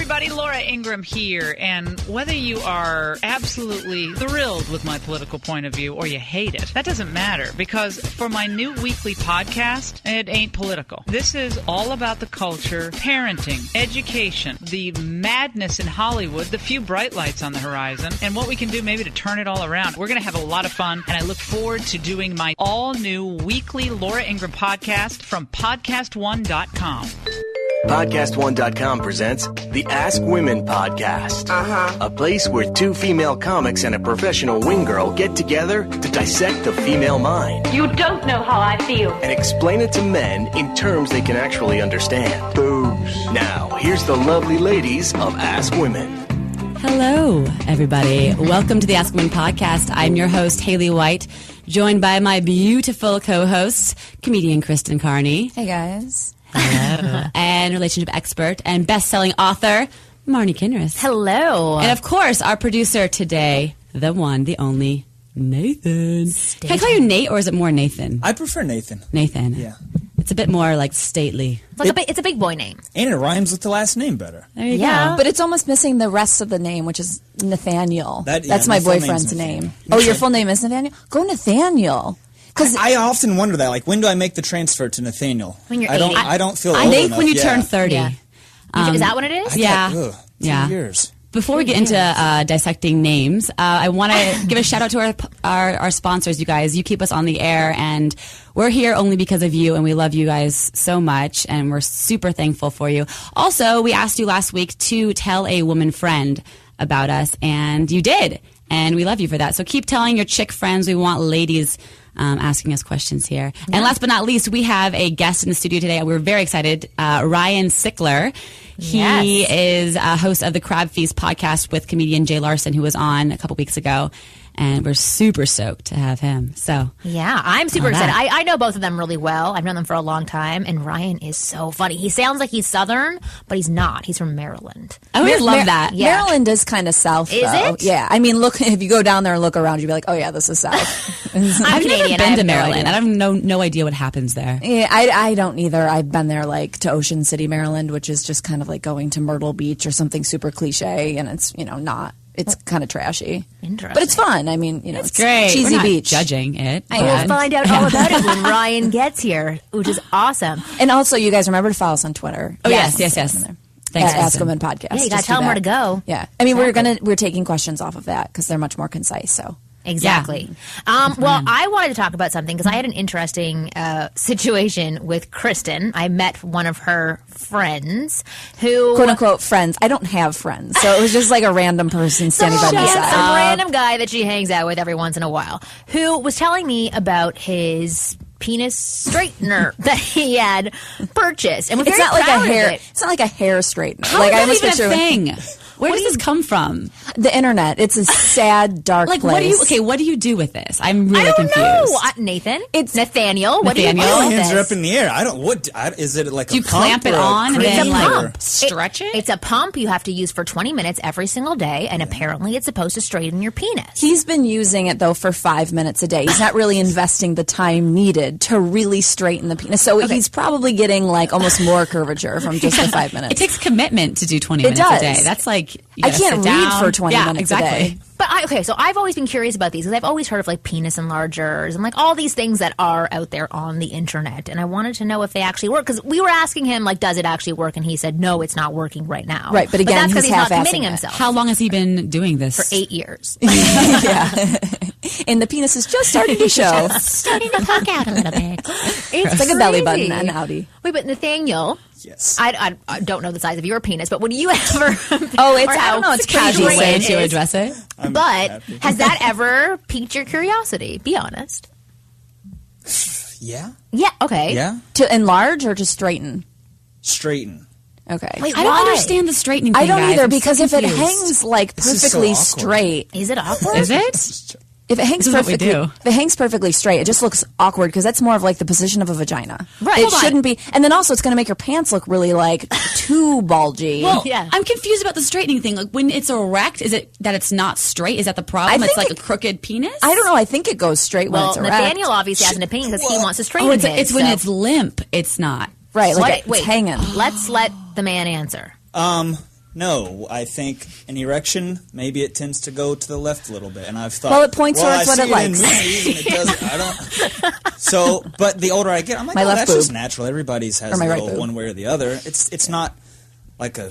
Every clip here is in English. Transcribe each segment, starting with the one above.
everybody, Laura Ingraham here, and whether you are absolutely thrilled with my political point of view or you hate it, that doesn't matter, because for my new weekly podcast, it ain't political. This is all about the culture, parenting, education, the madness in Hollywood, the few bright lights on the horizon, and what we can do maybe to turn it all around. We're going to have a lot of fun, and I look forward to doing my all-new weekly Laura Ingraham podcast from PodcastOne.com. PodcastOne.com presents the Ask Women Podcast. A place where two female comics and a professional wing girl get together to dissect the female mind. You don't know how I feel. And explain it to men in terms they can actually understand. Boobs. Now, here's the lovely ladies of Ask Women. Hello, everybody. Welcome to the Ask Women Podcast. I'm your host, Haley White, joined by my beautiful co-host, comedian Kristen Carney. Hey, guys. Hello. And relationship expert and best-selling author, Marni Kinrys. Hello. And, of course, our producer today, the one, the only, Nathan. Can I call you Nate, or is it more Nathan? I prefer Nathan. Nathan. Yeah. It's a bit more, like, stately. It's a big boy name. And it rhymes with the last name better. There you go. But it's almost missing the rest of the name, which is Nathaniel. That's my my full boyfriend's name's name. Oh, your full name is Nathaniel? Go Nathaniel. I often wonder that, like, when do I make the transfer to Nathaniel? When you're 80. 80. I don't feel I old think enough. when you Yeah. turn 30. Yeah. Is that what it is? Yeah. 2 Yeah. years. Before we get into dissecting names, I want to give a shout out to our sponsors, you guys. You keep us on the air, and we're here only because of you, and we love you guys so much, and we're super thankful for you. Also, we asked you last week to tell a woman friend about us, and you did, and we love you for that. So keep telling your chick friends. We want ladies asking us questions here. Yeah. And last but not least, we have a guest in the studio today. We're very excited, Ryan Sickler. He is a host of the CrabFeast Podcast with comedian Jay Larson, who was on a couple weeks ago. And we're super stoked to have him. So yeah, I'm super excited. I know both of them really well. I've known them for a long time. And Ryan is so funny. He sounds like he's Southern, but he's not. He's from Maryland. I always love that. Yeah. Maryland is kind of South, Is though. it? Yeah. I mean, look, if you go down there and look around, you'd be like, oh, yeah, this is South. I've Canadian. never I been have to no Maryland. idea. I have no idea what happens there. Yeah, I don't either. I've been there, like, to Ocean City, Maryland, which is just kind of like going to Myrtle Beach or something super cliche, and it's, not. It's kind of trashy. Interesting. But it's fun. I mean, it's Great. cheesy We're not beach. judging it. We'll find out all about it when Ryan gets here, which is awesome. And also, you guys remember to follow us on Twitter. Oh, yes. Thanks, Ask Women Podcast. Yeah, you got to Just tell do them where to that. go. Yeah. I mean, we're taking questions off of that because they're much more concise, so. Exactly. Well, I wanted to talk about something because I had an interesting situation with Kristen. I met one of her friends who... Quote unquote friends. I don't have friends. So it was just like a random person standing by my side. Some random guy that she hangs out with every once in a while who was telling me about his penis straightener that he had purchased. And It's not like a hair. It's not like a hair straightener. How like is I that almost even a picture thing? Where does this come from? the internet. It's a sad, dark Like, place. what do you do with this? I'm really I don't confused. know. Nathan? It's Nathaniel. What do you do Nathaniel? My with hands are this? up in the air. I don't. Is it like Do you a pump clamp it or a on and cream then, like, or- stretch it? It's a pump you have to use for 20 minutes every single day, and apparently it's supposed to straighten your penis. He's been using it, though, for 5 minutes a day. He's not really investing the time needed to really straighten the penis. So he's probably getting, like, almost more curvature from just the 5 minutes. It takes commitment to do 20 It minutes does. a day. That's like, you I gotta can't sit read down. for 20 minutes exactly. a day. But so I've always been curious about these because I've always heard of like penis enlargers and like all these things that are out there on the internet. And I wanted to know if they actually work because we were asking him like, does it actually work? And he said, no, it's not working right now. Right, but again, that's because he's he's not half-assing committing it. himself. How long has he been doing this? For 8 years. Yeah. And the penis is just starting to show. Starting to poke out a little bit. It's like a belly button and outie. Wait, but Nathaniel, Yes. I don't know the size of your penis, but would you ever? Oh, it's, or I how don't know, it's straight casual it way is. to address it. But has that ever piqued your curiosity? Be honest. Yeah. Yeah. Okay. Yeah. To enlarge or to straighten? Straighten. Okay. Wait, I don't why? understand the straightening thing, I don't guys. either I'm so because if it confused. hangs like This is so perfectly awkward. straight, Is it awkward? Is it? if it hangs This is what we perfectly, do. if it hangs perfectly straight, it just looks awkward because that's more of like the position of a vagina. Right. It Hold on. shouldn't be, and then also it's going to make your pants look really like too bulgy. Well, Yeah. I'm confused about the straightening thing. Like, when it's erect, is it that it's not straight? Is that the problem? I It's think like a crooked penis? I don't know. I think it goes straight when Well, it's erect. Nathaniel obviously has an opinion because he wants to straighten Oh, it's his. when so- it's limp. It's not. Right, like Wait, it's hanging. Let's let the man answer. No, I think an erection, maybe it tends to go to the left a little bit, and I've thought, well, it points towards what it likes. And it doesn't. I don't. So, but the older I get, I'm like, that's just natural. Everybody's has a little one way or the other. It's not like a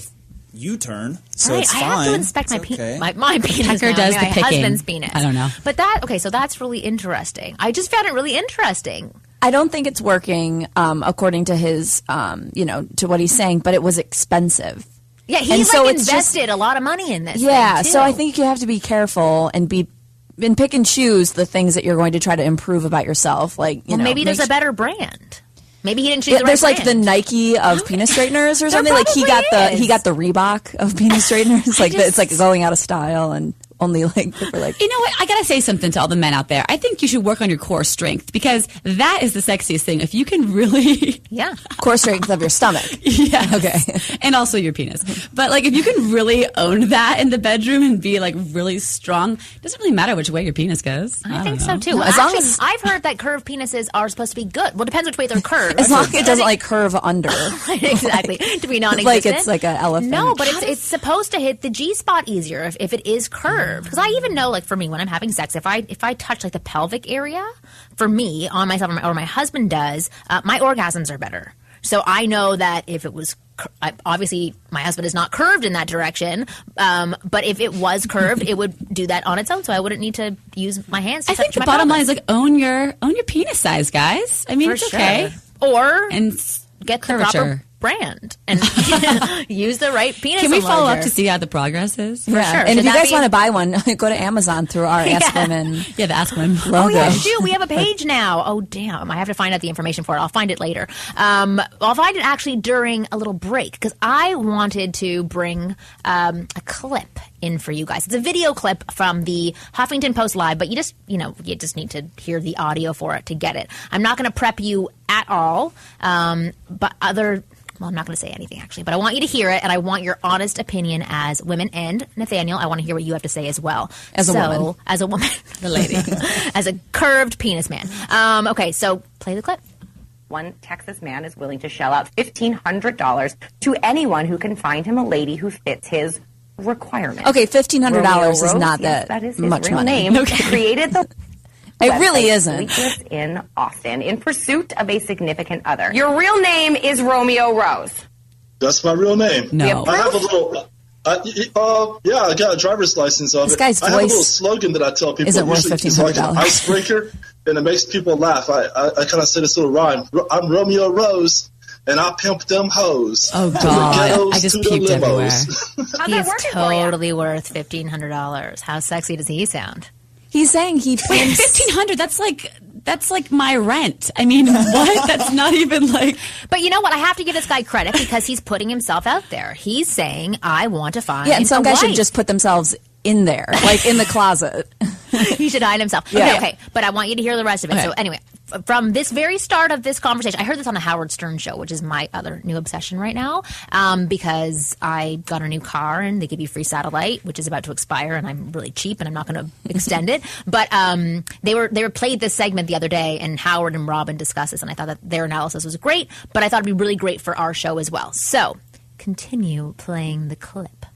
U-turn, so it's fine. I have to inspect my penis. Tucker does the picking. My husband's penis. I don't know. But so that's really interesting. I just found it really interesting. I don't think it's working according to his, to what he's saying, but it was expensive. Yeah, he's invested a lot of money in this. Yeah, thing too. So I think you have to be careful and pick and choose the things that you're going to try to improve about yourself. Like, maybe there's a better brand. Maybe he didn't choose the right There's brand. like the Nike of penis straighteners or something. Like he got the Reebok of penis straighteners. It's like going out of style and only like for like. You know what? I gotta say something to all the men out there. I think you should work on your core strength because that is the sexiest thing. If you can really, core strength of your stomach. Yeah. Okay. And also your penis. But like, if you can really own that in the bedroom and be like really strong, it doesn't really matter which way your penis goes. I think so too. No, I've heard that curved penises are supposed to be good. Well, it depends which way they're curved. As long as it doesn't like curve under. Exactly. To be non-existent. Like it's like an elephant. No, but it's supposed to hit the G-spot easier if it is curved. Because I even know, like for me, when I'm having sex, if I touch like the pelvic area, for me, on myself or my husband does, my orgasms are better. So I know that if it was obviously my husband is not curved in that direction, but if it was curved, it would do that on its own. So I wouldn't need to use my hands. I think the bottom line is like own your penis size, guys. I mean, it's okay. Or get the proper brand and use the right penis. Can we follow up to see how the progress is? For sure. And if you guys want to buy one, go to Amazon through our Ask Women. Yeah, the Ask Women logo. Oh yeah, shoot, we have a page now. Oh damn, I have to find out the information for it. I'll find it later. I'll find it actually during a little break because I wanted to bring a clip in for you guys. It's a video clip from the Huffington Post Live, but you just need to hear the audio for it to get it. I'm not going to prep you at all, well, I'm not going to say anything, actually, but I want you to hear it, and I want your honest opinion as women. And, Nathaniel, I want to hear what you have to say as well. As a woman. The lady. As a curved penis man. Okay, so play the clip. One Texas man is willing to shell out $1,500 to anyone who can find him a lady who fits his requirements. Okay, $1,500 is not that is his much real money. Name. Okay. Created the It really isn't. In Austin, in pursuit of a significant other. Your real name is Romeo Rose. That's my real name. No. I have a little... I got a driver's license of this guy's I have a little slogan that I tell people. Isn't worth $1,500. It's like an icebreaker, and it makes people laugh. I kind of say this little rhyme. I'm Romeo Rose, and I pimp them hoes. Oh, God. I just puked everywhere. He's totally worth $1,500. How sexy does he sound? He's saying he pimps... $1,500, that's like my rent. I mean, what? That's not even like... But you know what? I have to give this guy credit because he's putting himself out there. He's saying, I want to find and some guys should just put themselves in there, like in the closet. He should hide himself. Yeah. Okay, but I want you to hear the rest of it. Okay. So anyway, from this very start of this conversation, I heard this on the Howard Stern show, which is my other new obsession right now, because I got a new car and they give you free satellite, which is about to expire, and I'm really cheap and I'm not going to extend it. But they played this segment the other day, and Howard and Robin discussed this, and I thought that their analysis was great, but I thought it'd be really great for our show as well. So continue playing the clip.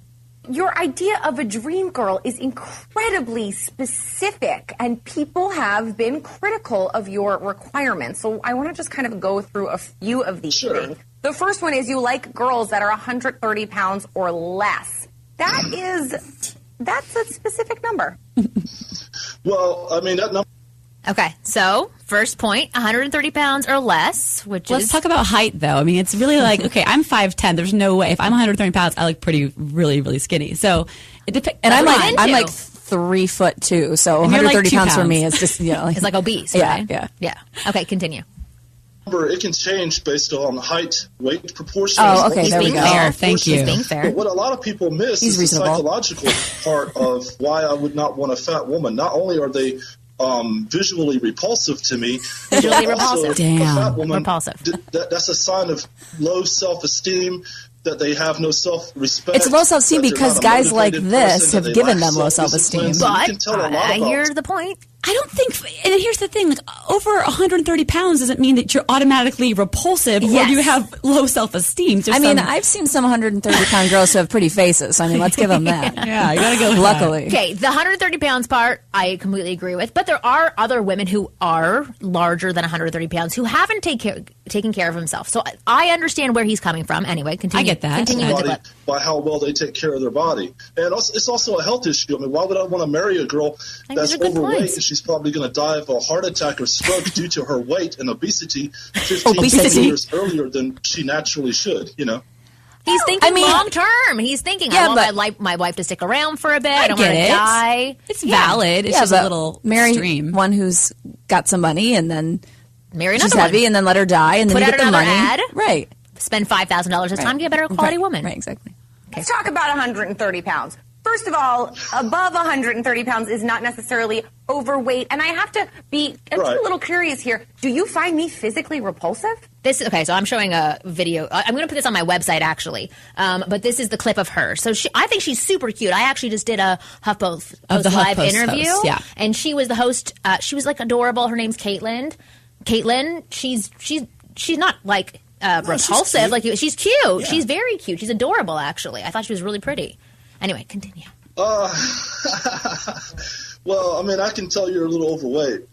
Your idea of a dream girl is incredibly specific, and people have been critical of your requirements. So I want to just kind of go through a few of these things. The first one is you like girls that are 130 pounds or less. That's a specific number. Well, I mean, that number... Okay, so first point, 130 pounds or less, Let's talk about height, though. I mean, it's really like, okay, I'm 5'10". There's no way. If I'm 130 pounds, I look really, really skinny. So it depends. And I'm like 3'2", so 130 pounds for me is just, it's like obese, right? Yeah. Okay, continue. It can change based on height, weight, proportions. Oh, okay, there we go. Fair. Thank you. He's being fair. But what a lot of people miss is the psychological part of why I would not want a fat woman. Not only are they visually repulsive to me, visually repulsive. Damn. A fat woman, repulsive. That's a sign of low self-esteem, that they have no self-respect. It's low self-esteem because guys like this have given them low self-esteem. But I hear the point. I don't think, and here's the thing, like, over 130 pounds doesn't mean that you're automatically repulsive or you have low self-esteem. I've seen some 130-pound girls who have pretty faces. So, let's give them that. Yeah, you gotta go with Luckily. that. Okay, the 130 pounds part, I completely agree with. But there are other women who are larger than 130 pounds who haven't taken care of themselves. So I understand where he's coming from. Anyway, continue. I get that. Continue by how well they take care of their body. And also, it's also a health issue. Why would I want to marry a girl that's overweight and she's probably going to die of a heart attack or stroke due to her weight and obesity 15 years earlier than she naturally should, He's thinking long term. He's thinking, I want my wife to stick around for a bit. I don't want to die. It's valid. It's just a little marry extreme. One who's got some money and then marry she's heavy and then let her die and then put you out get the another money. Ad. Right. Spend $5,000 this time to get a better quality woman. Right, exactly. Okay. Let's talk about 130 pounds. First of all, above 130 pounds is not necessarily overweight. And I have to be a little curious here. Do you find me physically repulsive? So I'm showing a video. I'm going to put this on my website, actually. But this is the clip of her. So I think she's super cute. I actually just did a HuffPost Live interview. Host, yeah. And she was the host. She was, like, adorable. Her name's Caitlin. Caitlin, she's not, like... repulsive, she's cute. Yeah. She's very cute. She's adorable, actually. I thought she was really pretty. Anyway, continue. Well, I can tell you're a little overweight.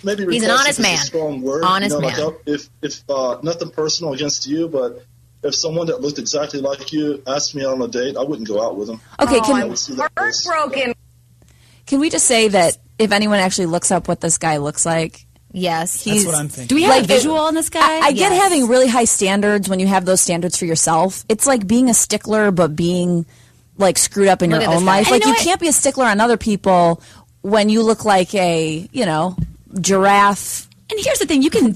Maybe he's an honest man. A strong word. Honest man. If nothing personal against you, but if someone that looked exactly like you asked me out on a date, I wouldn't go out with them. Okay, I'm heartbroken. Can we just say that if anyone actually looks up what this guy looks like? Yes. That's what I'm thinking. Do we have a visual on this guy? I get having really high standards when you have those standards for yourself. It's like being a stickler, but being, like, screwed up in your own life. Like, you can't be a stickler on other people when you look like a, giraffe. And here's the thing, you can think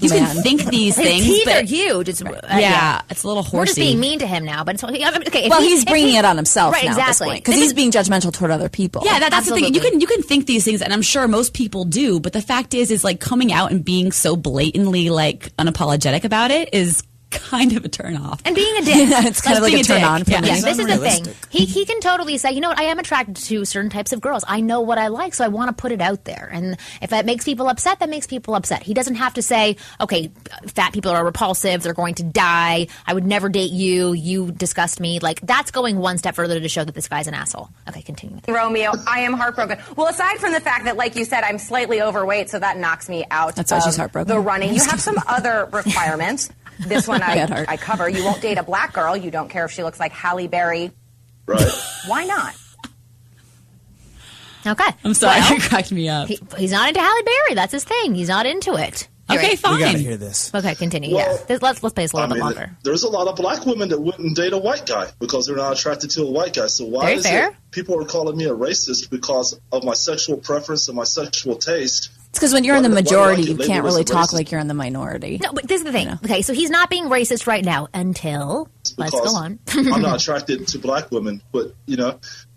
these things. His teeth are huge. It's, it's a little horsey. We're just being mean to him now, but it's okay. Well, he's bringing it on himself now exactly. because he's being judgmental toward other people. Yeah, that's the thing. You can think these things, and I'm sure most people do. But the fact is like coming out and being so blatantly like unapologetic about it is kind of a turn off. And being a dick. It's kind of like a turn on for me. Yeah, this is the thing. He can totally say, I am attracted to certain types of girls. I know what I like, so I want to put it out there. And if that makes people upset, that makes people upset. He doesn't have to say, okay, fat people are repulsive, they're going to die, I would never date you, you disgust me. Like, that's going one step further to show that this guy's an asshole. Okay, continue with it. Romeo, I am heartbroken. Well, aside from the fact that, like you said, I'm slightly overweight, so that knocks me out. That's why she's heartbroken. The running. You have some other requirements. This one I cover. You won't date a black girl. You don't care if she looks like Halle Berry. Right. Why not? Okay. I'm sorry. It cracked me up. He's not into Halle Berry. That's his thing. He's not into it. Okay, fine. We gotta hear this. Okay, continue. Well, let's play this a little bit longer. There's a lot of black women that wouldn't date a white guy because they're not attracted to a white guy. So why is it people are calling me a racist because of my sexual preference and my sexual taste? It's because when you're in the majority, you can't really talk like you're in the minority. No, but this is the thing. Okay, so he's not being racist right now until... Let's go on. I'm not attracted to black women, but,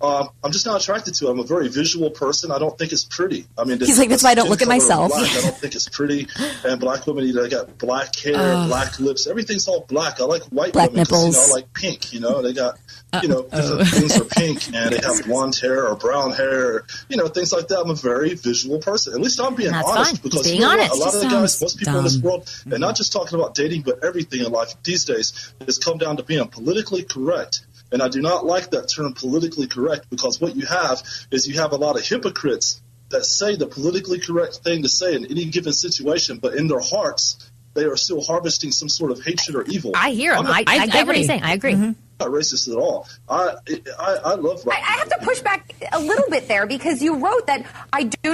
I'm just not attracted to it. I'm a very visual person. I don't think it's pretty. He's like, that's why I don't look at myself. I don't think it's pretty. And black women, they got black hair, black lips. Everything's all black. I like white black women nipples. I like pink. They got, different things are pink, and they have blonde hair or brown hair, things like that. I'm a very visual person. At least I'm being honest. Fine. Because being honest. A lot of the guys, most people in this world, and not just talking about dating, but everything in life these days, has come down to being politically correct. And I do not like that term politically correct because what you have is you have a lot of hypocrites that say the politically correct thing to say in any given situation, but in their hearts, they are still harvesting some sort of hatred or evil. I hear him. I get what he's saying. I agree. Not racist at all. I love I have to push back a little bit there because you wrote that I do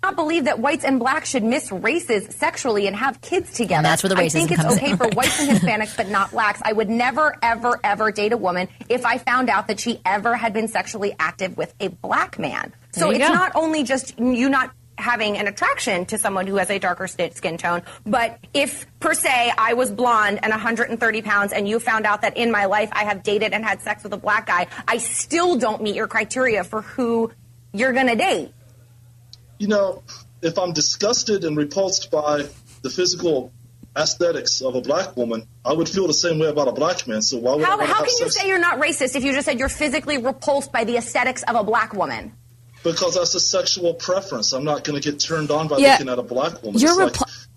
not believe that whites and blacks should mix races sexually and have kids together. And that's where the racism comes in. I think it's okay in. for whites and Hispanics, but not blacks. I would never, ever, ever date a woman if I found out that she ever had been sexually active with a black man. So it's not only just you not having an attraction to someone who has a darker skin tone, but if, per se, I was blonde and 130 pounds and you found out that in my life I have dated and had sex with a black guy, I still don't meet your criteria for who you're going to date. If I'm disgusted and repulsed by the physical aesthetics of a black woman, I would feel the same way about a black man. So why would How can you say you're not racist if you just said you're physically repulsed by the aesthetics of a black woman? Because that's a sexual preference. I'm not going to get turned on by looking at a black woman.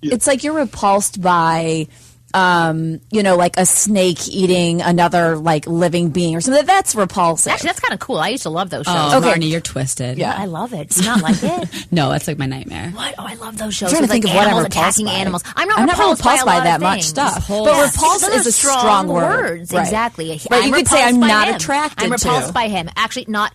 It's like you're repulsed by, like a snake eating another like living being or something. That's repulsive. Actually, that's kind of cool. I used to love those shows. Oh, okay. Marni, you're twisted. Yeah, I love it. Do you not like it? No, that's like my nightmare. What? Oh, I love those shows. I'm trying to think of what I'm attacking by. animals. I'm not repulsed by that much stuff. But repulsed is a strong word. Right. Exactly. Right. You could say I'm not attracted. I'm repulsed by him. Actually, not.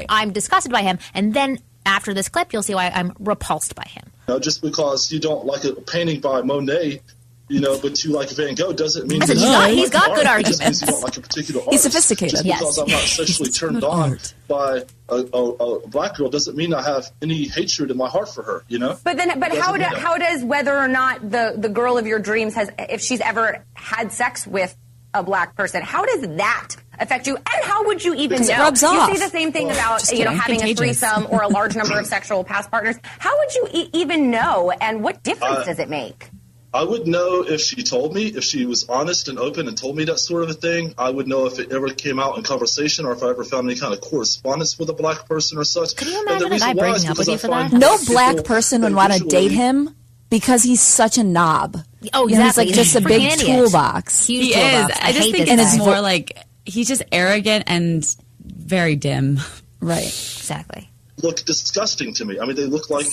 I'm disgusted by him. And then after this clip, you'll see why I'm repulsed by him. Just because you don't like a painting by Monet, but you like Van Gogh doesn't mean he's got good arguments. It just means you don't like a particular artist. He's sophisticated. Just because I'm not sexually turned on by a black girl doesn't mean I have any hatred in my heart for her. But how does whether or not the girl of your dreams if she's ever had sex with a black person, how does that affect you? And how would you even know? It rubs off. You say the same thing about having a threesome or a large number of sexual past partners. How would you even know? And what difference does it make? I would know if she told me, if she was honest and open and told me that sort of a thing. I would know if it ever came out in conversation or if I ever found any kind of correspondence with a black person or such. Can you imagine a guy breaking up with you for that? No black person would want to date him because he's such a knob. Oh, exactly. He's like just a big toolbox. He is. I just think it's more like he's just arrogant and very dim. Right. Exactly. Look disgusting to me. I mean, they look like,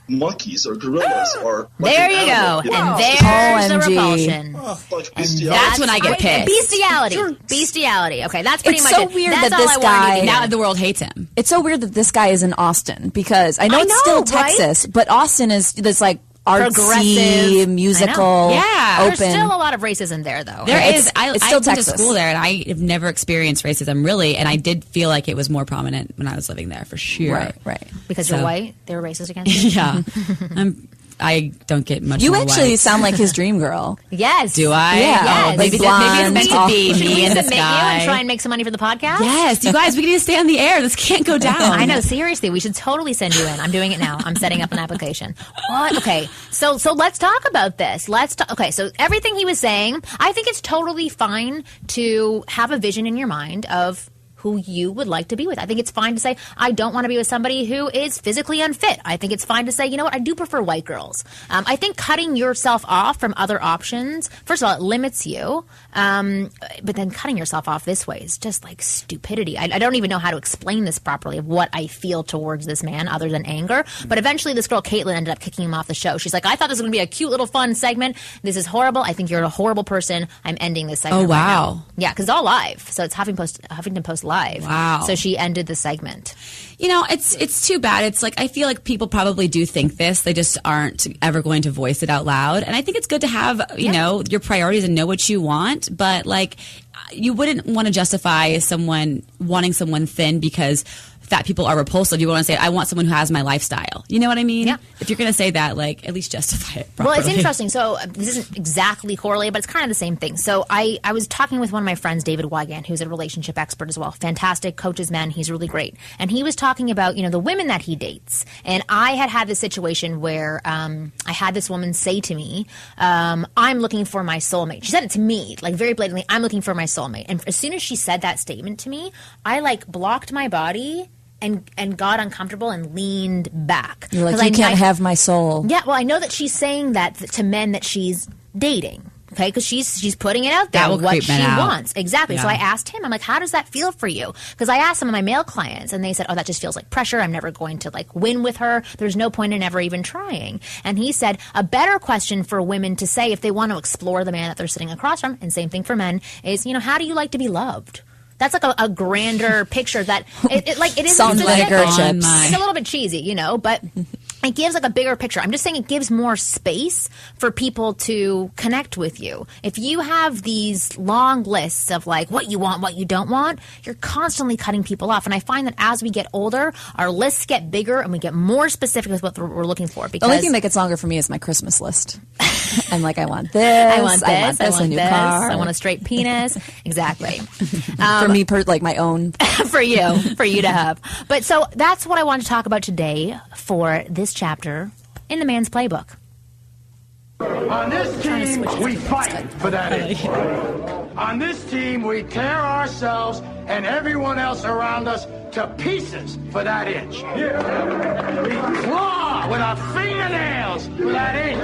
monkeys or gorillas or like there you go. And there's the repulsion. Like that's when I get pissed. Bestiality. Okay, that's pretty much it. It's so weird that this guy... Now the world hates him. It's so weird that this guy is in Austin because I know it's still Texas, but Austin is this like artsy, musical, open. There's still a lot of racism there, though. There is. I went to school there, and I have never experienced racism, really, and I did feel like it was more prominent when I was living there, for sure. Right. Because you're white? They were racist against you? Yeah. I don't get much You more actually white. sound like his dream girl. Yes. Do I? Yeah. Yes. Oh, maybe it's meant to be me in the sky. You and try and make some money for the podcast? Yes. You guys, we need to stay on the air. This can't go down. I know. Seriously, we should totally send you in. I'm doing it now. I'm setting up an application. What? Okay. So let's talk about this. Okay. So everything he was saying, I think it's totally fine to have a vision in your mind of who you would like to be with. I think it's fine to say, I don't want to be with somebody who is physically unfit. I think it's fine to say, you know what, I do prefer white girls. I think cutting yourself off from other options, first of all, it limits you. But then cutting yourself off this way is just like stupidity. I don't even know how to explain this properly of what I feel towards this man other than anger. But eventually this girl, Caitlin, ended up kicking him off the show. She's like, I thought this was going to be a cute little fun segment. This is horrible. I think you're a horrible person. I'm ending this segment. Oh, wow. Right now. Yeah, because it's all live. So it's Huffington Post live. Wow. So she ended the segment. It's too bad. It's like I feel like people probably do think this. They just aren't ever going to voice it out loud. And I think it's good to have, your priorities and know what you want. But like, you wouldn't want to justify someone wanting someone thin because fat people are repulsive. You want to say, I want someone who has my lifestyle. You know what I mean? Yeah. If you're going to say that, like, at least justify it properly. Well, it's interesting. So this isn't exactly correlated, but it's kind of the same thing. So I was talking with one of my friends, David Wigan, who's a relationship expert as well. Fantastic, coaches men. He's really great. And he was talking about, the women that he dates. And I had this situation where I had this woman say to me, I'm looking for my soulmate. She said it to me, like very blatantly, I'm looking for my soulmate. And as soon as she said that statement to me, I like blocked my body and got uncomfortable and leaned back. You're like, you can't have my soul. Yeah, well, I know that she's saying that to men that she's dating. Okay, because she's putting it out there what she wants. Exactly. Yeah. So I asked him, I'm like, how does that feel for you? Because I asked some of my male clients, and they said, oh, that just feels like pressure. I'm never going to like win with her. There's no point in ever even trying. And he said, a better question for women to say if they want to explore the man that they're sitting across from, and same thing for men, is, how do you like to be loved? That's like a grander picture that it is. Sounds like it's a little bit cheesy, but it gives like a bigger picture. I'm just saying it gives more space for people to connect with you. If you have these long lists of like what you want, what you don't want, you're constantly cutting people off. And I find that as we get older, our lists get bigger and we get more specific with what we're looking for. Because the only thing that gets longer for me is my Christmas list. I'm like, I want this. I want this. A new car. I want a straight penis. Exactly. For me, like my own. for you to have. But so that's what I want to talk about today for this chapter in the man's playbook. On this team, we fight for that. On this team, we tear ourselves and everyone else around us to pieces for that inch. We claw with our fingernails for that inch.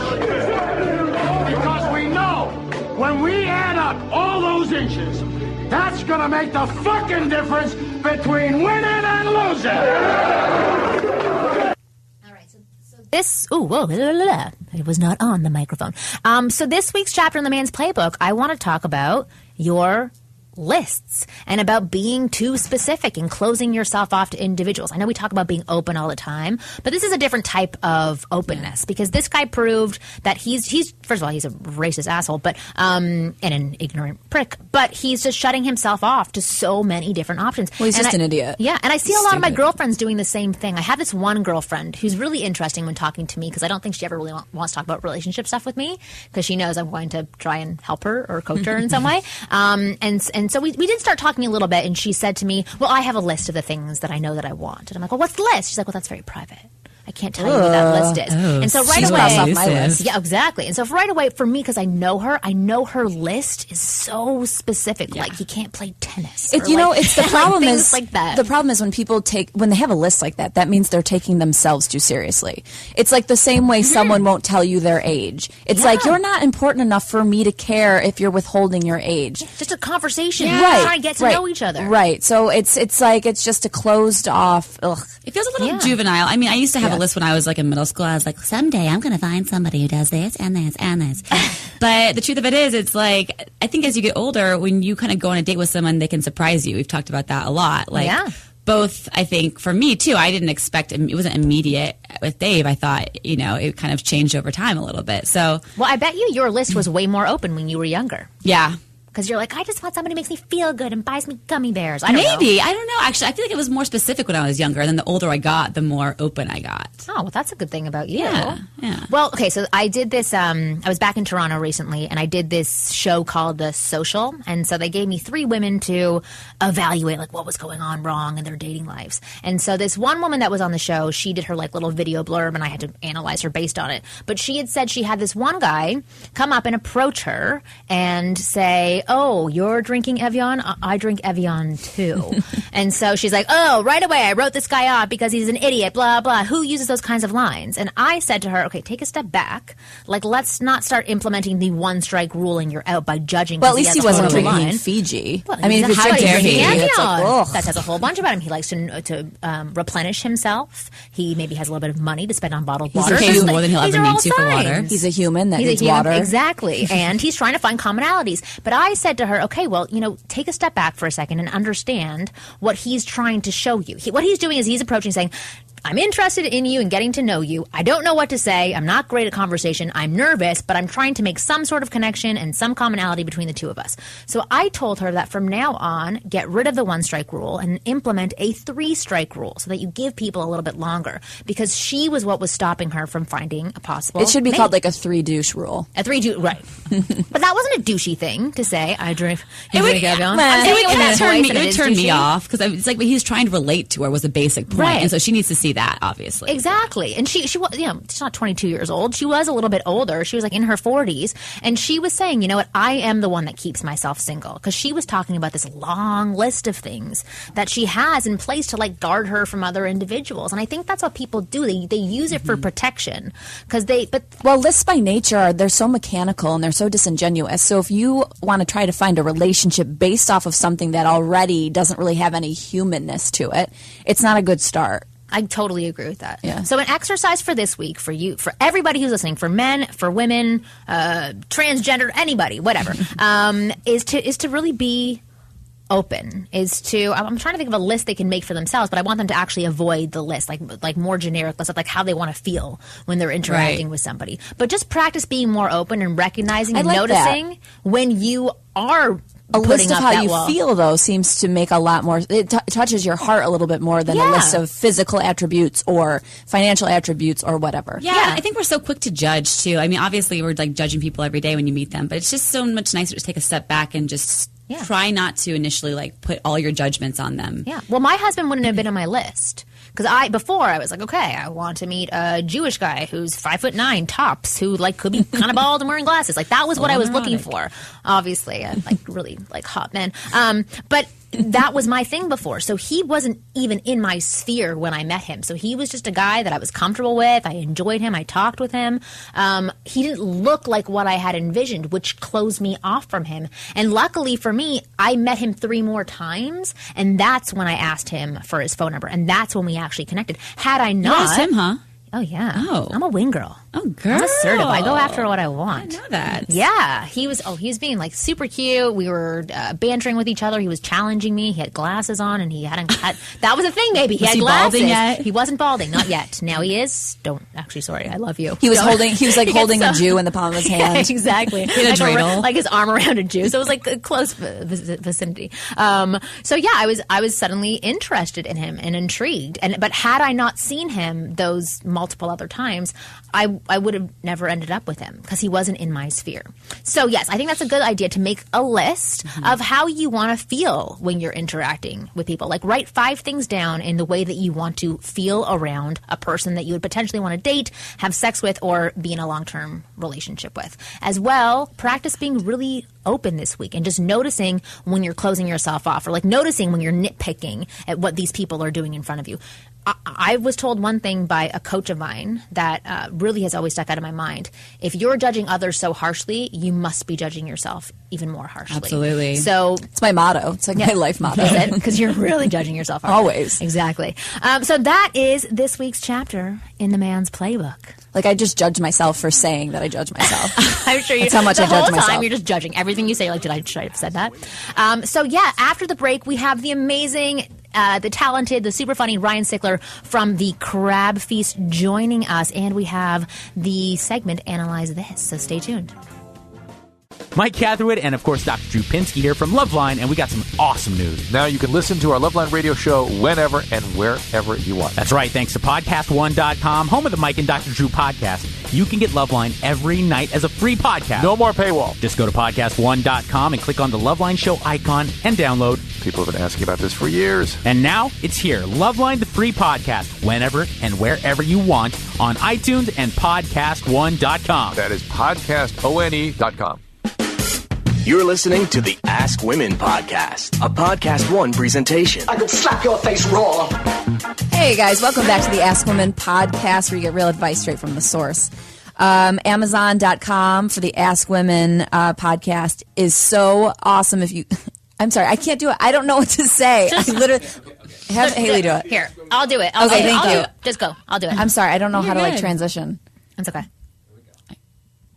Because we know when we add up all those inches, that's gonna make the fucking difference between winning and losing. All right, so this, it was not on the microphone. So this week's chapter in the Man's Playbook, I want to talk about your lists and about being too specific and closing yourself off to individuals. I know we talk about being open all the time, but this is a different type of openness because this guy proved that he's first of all, he's a racist asshole, but and an ignorant prick, but he's just shutting himself off to so many different options. Well, he's just an idiot. Yeah, and I see a lot of my girlfriends doing the same thing. I have this one girlfriend who's really interesting when talking to me because I don't think she ever really wants to talk about relationship stuff with me because she knows I'm going to try and help her or coach her in some way. And so we did start talking a little bit, and she said to me, well, I have a list of the things that I know that I want. And I'm like, well, what's the list? She's like, well, that's very private. I can't tell you what that list is. And so right away, off my list. Yeah, exactly. And so right away, for me, because I know her list is so specific. Yeah. Like he can't play tennis. It's the problem is like that. The problem is when people when they have a list like that, that means they're taking themselves too seriously. It's like the same way someone won't tell you their age. It's like you're not important enough for me to care if you're withholding your age. Yeah, just a conversation. Yeah. Right. Trying to get to know each other. Right. So it's like it's just a closed off. Ugh. It feels a little juvenile. I mean, I used to have a list when I was like in middle school. I was like, someday I'm going to find somebody who does this and this and this. But the truth of it is, it's like, I think as you get older, when you kind of go on a date with someone, they can surprise you. We've talked about that a lot. Like, both, I think, for me too, I didn't expect, it wasn't immediate with Dave. I thought, it kind of changed over time a little bit. So, well, I bet your list was way more open when you were younger. Yeah. Because you're like, I just want somebody who makes me feel good and buys me gummy bears. I don't know. Actually, I feel like it was more specific when I was younger. And then the older I got, the more open I got. Oh, well, that's a good thing about you. Yeah. Well, okay, so I did this. I was back in Toronto recently, and I did this show called The Social. And so they gave me 3 women to evaluate, like, what was going on wrong in their dating lives. And so this one woman that was on the show, she did her, like, little video blurb, and I had to analyze her based on it. But she had said she had this one guy come up and approach her and say, oh, you're drinking Evian? I drink Evian too. And so she's like, oh, right away, I wrote this guy off because he's an idiot, blah, blah. Who uses those kinds of lines? And I said to her, okay, take a step back. Like, let's not start implementing the one-strike rule and you're out by judging. Well, at least he wasn't drinking Fiji. Well, I mean, if you're drinking Evian, that says a whole bunch about him. He likes to replenish himself. He maybe has a little bit of money to spend on bottled water. He's more than he'll ever need to for water. He's a human that needs water. Exactly. And he's trying to find commonalities. But I said to her, okay, well, take a step back for a second and understand what he's trying to show you. What he's doing is he's approaching saying, I'm interested in you and getting to know you. I don't know what to say. I'm not great at conversation. I'm nervous, but I'm trying to make some sort of connection and some commonality between the two of us. So I told her that from now on, get rid of the 1-strike rule and implement a 3-strike rule so that you give people a little bit longer, because she was what was stopping her from finding a possible It should be mate. Called like a 3-douche rule. A 3-douche, right. But that wasn't a douchey thing to say. I drink. It would turn me off because it's like what he's trying to relate to her was a basic point, and so she needs to see that, obviously. Exactly. And she was, she's not 22 years old. She was a little bit older. She was like in her 40s. And she was saying, you know what, I am the one that keeps myself single. Because she was talking about this long list of things that she has in place to like guard her from other individuals. And I think that's what people do. They use it for protection. Well, lists by nature, they're so mechanical and they're so disingenuous. So if you want to try to find a relationship based off of something that already doesn't really have any humanness to it, it's not a good start. I totally agree with that. Yeah. So an exercise for this week, for you, for everybody who's listening, for men, for women, transgender, anybody, whatever, is to really be open. I'm trying to think of a list they can make for themselves, but I want them to actually avoid the list, like more generic list of like how they want to feel when they're interacting with somebody. But just practice being more open and recognizing and noticing when you are. A list of how you feel, though, seems to make a lot more. It touches your heart a little bit more than a list of physical attributes or financial attributes or whatever. Yeah, I think we're so quick to judge, too. I mean, obviously, we're like judging people every day when you meet them, but it's just so much nicer to take a step back and just try not to initially like put all your judgments on them. Yeah. Well, my husband wouldn't have been on my list Because before I was like, okay, I want to meet a Jewish guy who's 5'9" tops, who like could be kind of bald and wearing glasses. Like that was what I was looking for. Obviously, I like really like hot men. But that was my thing before. So he wasn't even in my sphere when I met him. So he was just a guy that I was comfortable with. I enjoyed him. I talked with him. He didn't look like what I had envisioned, which closed me off from him. And luckily for me, I met him 3 more times. And that's when I asked him for his phone number. And that's when we actually connected. Had I not... You asked him, huh? Oh, yeah. Oh. I'm a wing girl. Oh, girl. I'm assertive. I go after what I want. I know that. Yeah. He was being like super cute. We were bantering with each other. He was challenging me. He had glasses on and he hadn't had, that was a thing maybe. He had glasses. Balding yet? He wasn't balding. Not yet. Now he is. Sorry. I love you. He was holding a Jew in the palm of his hand. Yeah, exactly. Like his arm around a Jew. So it was like a close vicinity. So yeah, I was suddenly interested in him and intrigued. But had I not seen him those multiple other times, I would have never ended up with him because he wasn't in my sphere. So yes, I think that's a good idea to make a list of how you want to feel when you're interacting with people. Like write 5 things down in the way that you want to feel around a person that you would potentially want to date, have sex with, or be in a long-term relationship with. As well, practice being really open this week and just noticing when you're closing yourself off, or like noticing when you're nitpicking at what these people are doing in front of you. I was told one thing by a coach of mine that really has always stuck out of my mind. If you're judging others so harshly, you must be judging yourself even more harshly. Absolutely. So it's my motto. It's like my life motto. Is it? Because you're really judging yourself harshly. Always. Exactly. So that is this week's chapter in the man's playbook. Like I just judge myself for saying that I judge myself. I'm sure that's how much I judge myself. The whole time you're just judging everything you say. Like, should I have said that? So yeah, after the break, we have the amazing, the talented, the super funny Ryan Sickler from the CrabFeast joining us, and we have the segment Analyze This. So stay tuned. Mike Catherwood and, of course, Dr. Drew Pinsky here from Loveline, and we got some awesome news. Now you can listen to our Loveline radio show whenever and wherever you want. That's right. Thanks to podcast1.com, home of the Mike and Dr. Drew podcast, you can get Loveline every night as a free podcast. No more paywall. Just go to podcast1.com and click on the Loveline show icon and download. People have been asking about this for years. And now it's here. Loveline, the free podcast, whenever and wherever you want on iTunes and podcast1.com. That is podcastone.com. You're listening to the Ask Women Podcast, a Podcast One presentation. I could slap your face raw. Hey guys, welcome back to the Ask Women Podcast, where you get real advice straight from the source. Amazon.com for the Ask Women podcast is so awesome. I'm sorry, I can't do it. I don't know what to say. I literally have Haley do it. Here, I'll do it. Okay, thank you. Just go. I'll do it. I'm sorry, I don't know how to transition. It's okay.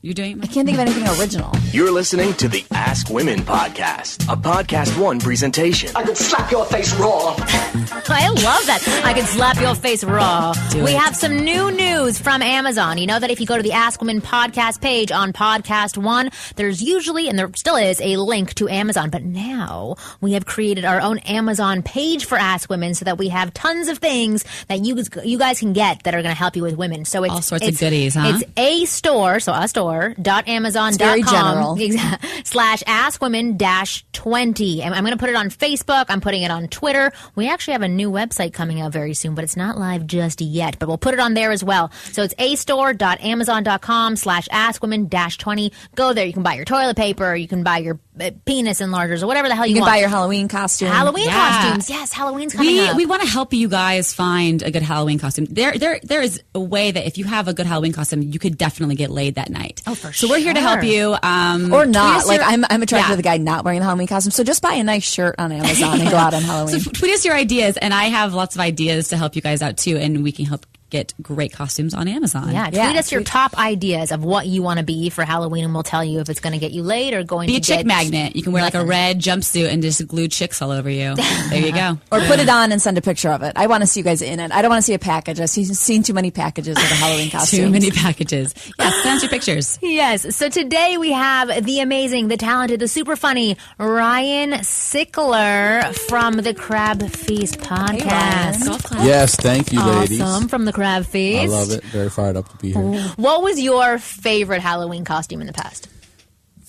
You doing it? I can't think of anything original. You're listening to the Ask Women Podcast, a Podcast One presentation. I could slap your face raw. I love that. I could slap your face raw. We have some new news from Amazon. You know that if you go to the Ask Women Podcast page on Podcast One, there's usually, and there still is, a link to Amazon. But now we have created our own Amazon page for Ask Women so that we have tons of things that you guys can get that are going to help you with women. So it's all sorts of goodies, huh? It's a store, so a store. .amazon.com very general. /askwomen-20. And I'm going to put it on Facebook. I'm putting it on Twitter. We actually have a new website coming out very soon, but it's not live just yet. But we'll put it on there as well. So it's astore.amazon.com /askwomen-20. Go there. You can buy your toilet paper. You can buy your penis enlargers or whatever the hell you want. You can buy your Halloween costume. Costumes. Yes, Halloween's coming up. We want to help you guys find a good Halloween costume. There is a way that if you have a good Halloween costume, you could definitely get laid that night. Oh, for so we're here to help you. Or not. Like I'm attracted to the guy not wearing the Halloween costume. So just buy a nice shirt on Amazon and go out on Halloween. So tweet us your ideas, and I have lots of ideas to help you guys out too, and we can help get great costumes on Amazon. Yeah, tweet us your top ideas of what you want to be for Halloween, and we'll tell you if it's going to get you laid or going to be a chick magnet. You can wear like a red jumpsuit and just glue chicks all over you. There you go. Or put it on and send a picture of it. I want to see you guys in it. I don't want to see a package. I've seen too many packages of the Halloween costumes. Too many packages. Yes, send us your pictures. Yes. So today we have the amazing, the talented, the super funny Ryan Sickler from the CrabFeast Podcast. Hey, yes, thank you, ladies. Awesome, from the CrabFeast. I love it. Very fired up to be here. What was your favorite Halloween costume in the past?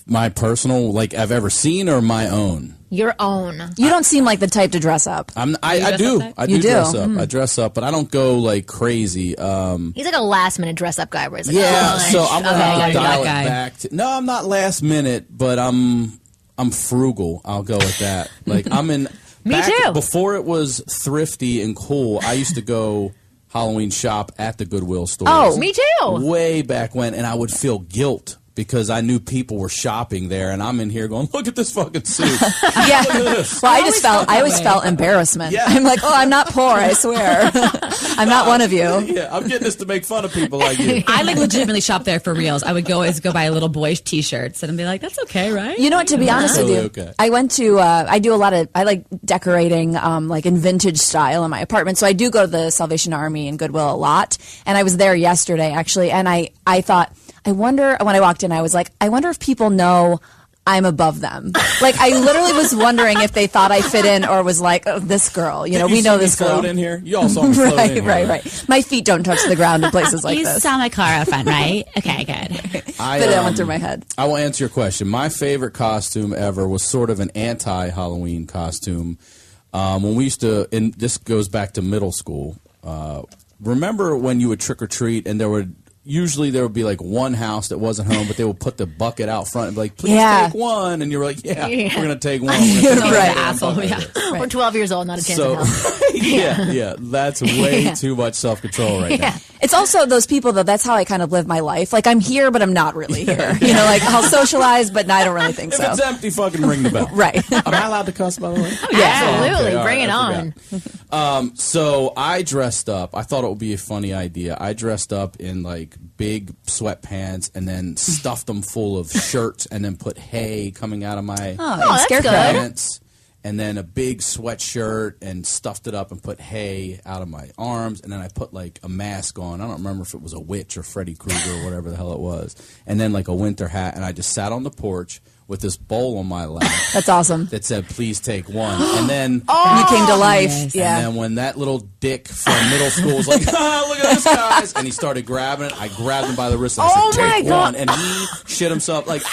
My personal, like I've ever seen, or my own? Your own. You don't seem like the type to dress up. I do. I do dress up. I dress up, but I don't go like crazy. He's like a last minute dress up guy. Where it's like, so I'm gonna dial it back. No, I'm not last minute, but I'm frugal. I'll go with that. Like I'm in. Me too. Before it was thrifty and cool, I used to go Halloween shop at the Goodwill store. Oh, me too. Way back when, and I would feel guilt because I knew people were shopping there, and I'm in here going, "Look at this fucking suit." Yeah. Look at this. Well, I always felt embarrassment. Yeah. I'm like, "Oh, I'm not poor. I swear, I'm not one of you." Yeah, I'm getting this to make fun of people like you. I like legitimately shop there for reals. I would always go buy little boys T-shirts and be like, "That's okay, right?" You know what? To be honest with you, okay. I went to. I do a lot of. I like decorating, like in vintage style in my apartment. So I do go to the Salvation Army and Goodwill a lot. And I was there yesterday actually, and I thought. I wonder, when I walked in, I was like, I wonder if people know I'm above them. Like, I literally was wondering if they thought I fit in or was like, oh, this girl, we know this girl. Float in here? You all saw me float in here. Right. My feet don't touch the ground in places like this. You saw my car out front, right? Okay, good. But it went through my head. I will answer your question. My favorite costume ever was sort of an anti-Halloween costume. When we used to, and this goes back to middle school, remember when you would trick-or-treat and usually there would be like one house that wasn't home, but they would put the bucket out front and be like, please take one. And you were like, we're going to take one. Right, asshole. Yeah. Right. We're 12 years old, not a chance in hell. Yeah, that's way too much self-control right now. It's also those people, though, that's how I kind of live my life. Like, I'm here, but I'm not really here. Like, I'll socialize, but I don't really think so. If it's empty, fucking ring the bell. Right. Am I allowed to cuss, by the way? Absolutely. Okay, bring it on. So I dressed up. I thought it would be a funny idea. I dressed up in, like, big sweatpants and then stuffed them full of shirts and then put hay coming out of my pants. And then a big sweatshirt and stuffed it up and put hay out of my arms. And then I put like a mask on. I don't remember if it was a witch or Freddy Krueger or whatever the hell it was. And then like a winter hat. And I just sat on the porch with this bowl on my lap. That's awesome. That said, please take one. And then you came to life. Nice. Yeah. And then when that little dick from middle school was like, look at this guys, and he started grabbing it, I grabbed him by the wrist and I said, take one. And he shit himself, like,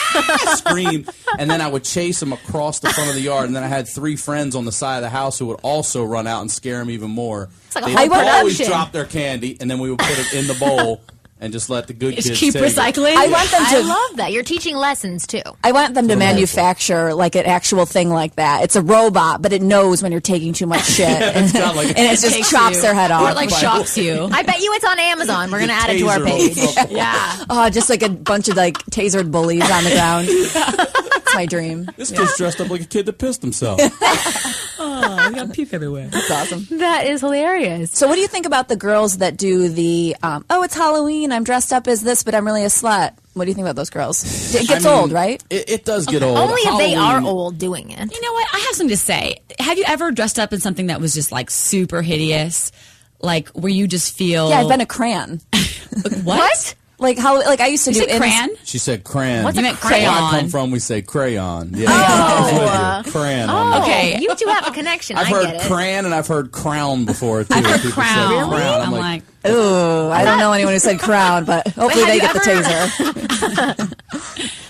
screamed. And then I would chase him across the front of the yard. And then I had 3 friends on the side of the house who would also run out and scare him even more. It's like they would always drop their candy, and then we would put it in the bowl. And just let the good kids keep recycling. I want them to. I love that. You're teaching lessons too. I want them to manufacture like an actual thing like that. It's a robot, but it knows when you're taking too much shit, and it just chops their head off. Or it like shocks you. I bet you it's on Amazon. We're gonna add it to our page. Yeah. Oh, just like a bunch of like tasered bullies on the ground. That's my dream. This kid's dressed up like a kid that pissed himself. Oh, you got puke everywhere. That's awesome. That is hilarious. So what do you think about the girls that do the, it's Halloween, I'm dressed up as this, but I'm really a slut? What do you think about those girls? It gets old, right? It does get old. Only if they are old doing it. You know what? I have something to say. Have you ever dressed up in something that was just like super hideous? Like where you just feel... Yeah, I've been a crayon. What? Like how? Like I used to do. Crayon? She said crayon. What's a crayon? Where I come from, we say crayon. Yeah, crayon. Oh, okay. You two have a connection. I've heard crayon and I've heard crown before too. I've heard crown. Crown. I'm like, ooh, I don't know anyone who said crown, but hopefully they get the taser.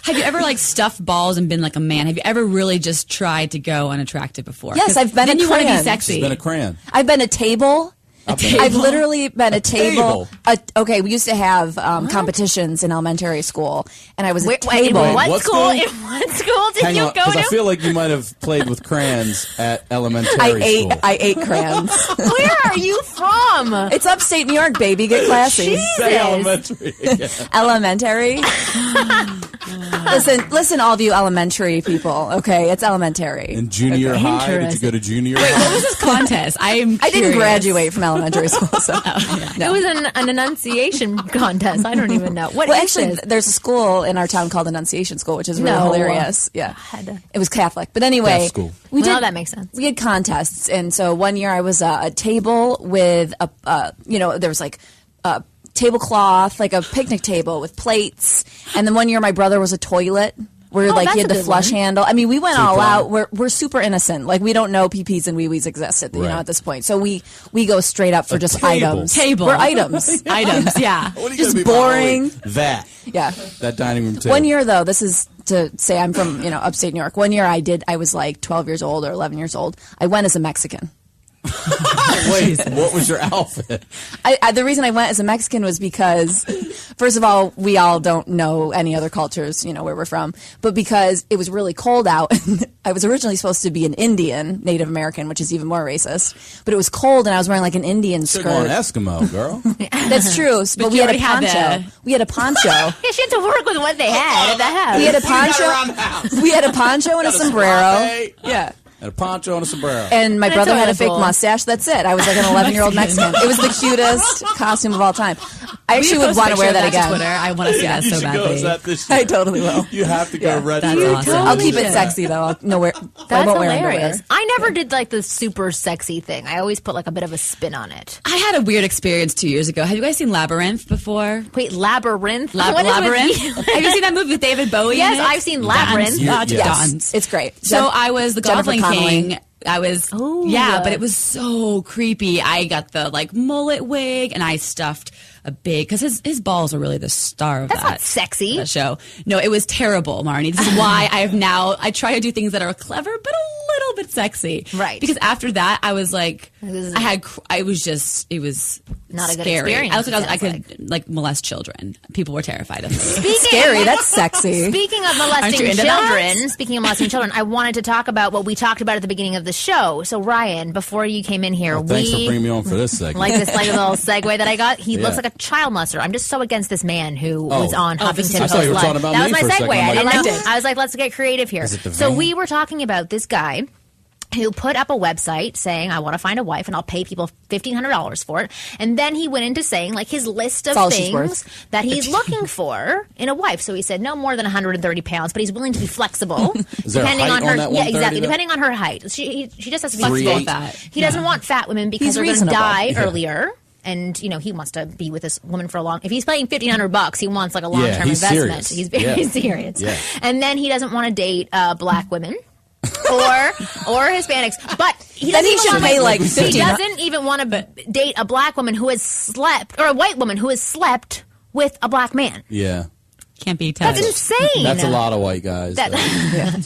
Have you ever like stuffed balls and been like a man? Have you ever really just tried to go unattractive before? Yes, I've been. Then you want to be sexy. She's been a crayon. I've been a table. I've literally been a table. Okay, we used to have competitions in elementary school, and I was a table. In what school did you go to? Because I feel like you might have played with crayons at elementary school. I ate crayons. Where are you from? It's upstate New York, baby. Get classy. Say elementary. Elementary. Listen, all of you elementary people. Okay, it's elementary. In junior high, did you go to junior? Wait, what was this contest? I didn't graduate from elementary school. So. No. It was an enunciation contest. I don't even know. What is this? There's a school in our town called Annunciation School, which is really hilarious. Yeah, it was Catholic, but anyway, school. That makes sense. We had contests, and so one year I was a table with there was like a tablecloth, like a picnic table with plates, and then one year my brother was a toilet. Where he had the flush handle. I mean, we went all out. We're super innocent. Like we don't know PPs and wee-wees exist at this point. So we go straight up for just items. We're items. Items, yeah. What are you just boring. That. Yeah. That dining room table. One year though, this is to say I'm from, upstate New York. One year I was like 12 years old or 11 years old. I went as a Mexican. Wait, what was your outfit? The reason I went as a Mexican was because, first of all, we all don't know any other cultures, where we're from, but because it was really cold out. I was originally supposed to be an Indian, Native American, which is even more racist, but it was cold and I was wearing like an Indian skirt. You're going Eskimo, girl. That's true, but we had a poncho. We had a poncho. Yeah, she had to work with what they had at the house. We had a poncho. We had a poncho and a sombrero. Yeah. And a poncho and a sombrero. And my brother had a fake mustache. That's it. I was like an 11-year-old Mexican. It was the cutest costume of all time. I actually would want to wear that again. Twitter. I want to see that so badly. I totally will. You have to go red. That's awesome. I'll keep it sexy though. That's hilarious. I never did like the super sexy thing. I always put like a bit of a spin on it. I had a weird experience 2 years ago. Have you guys seen Labyrinth before? Wait, Labyrinth? Labyrinth? Have you seen that movie with David Bowie? Yes, I've seen Labyrinth. Yes. It's great. So I was the Goblin King. I was, but it was so creepy. I got the like mullet wig and I stuffed a big, because his balls are really the star of That's not sexy. That show. No, it was terrible, Marnie. This is why I try to do things that are clever, but a little bit sexy. Right. Because after that, I was like, it was not a good scary. experience. I could like molest children. People were terrified of me. Scary. That's sexy. Speaking of molesting children, I wanted to talk about what we talked about at the beginning of the show. So Ryan, before you came in here, thanks for bringing me on for this segment. Like this like little segue that I got. He looks like a child molester. I'm just so against this man who was on Huffington Post Live. That was my segue. I was like, let's get creative here. So we were talking about this guy who put up a website saying, I want to find a wife and I'll pay people $1,500 for it. And then he went into saying like his list of things that he's looking for in a wife. So he said no more than 130 pounds, but he's willing to be flexible. Depending on her exactly. Depending on her height. She just has to be flexible with that. He doesn't want fat women because they're going to die earlier. And, he wants to be with this woman for a long... If he's paying $1,500, he wants like a long-term investment. Serious. He's very serious. Yeah. And then he doesn't want to date black women. or Hispanics, but he doesn't even want to date a black woman who has slept, or a white woman who has slept with a black man. Yeah. Can't be touched. That's insane. That's a lot of white guys.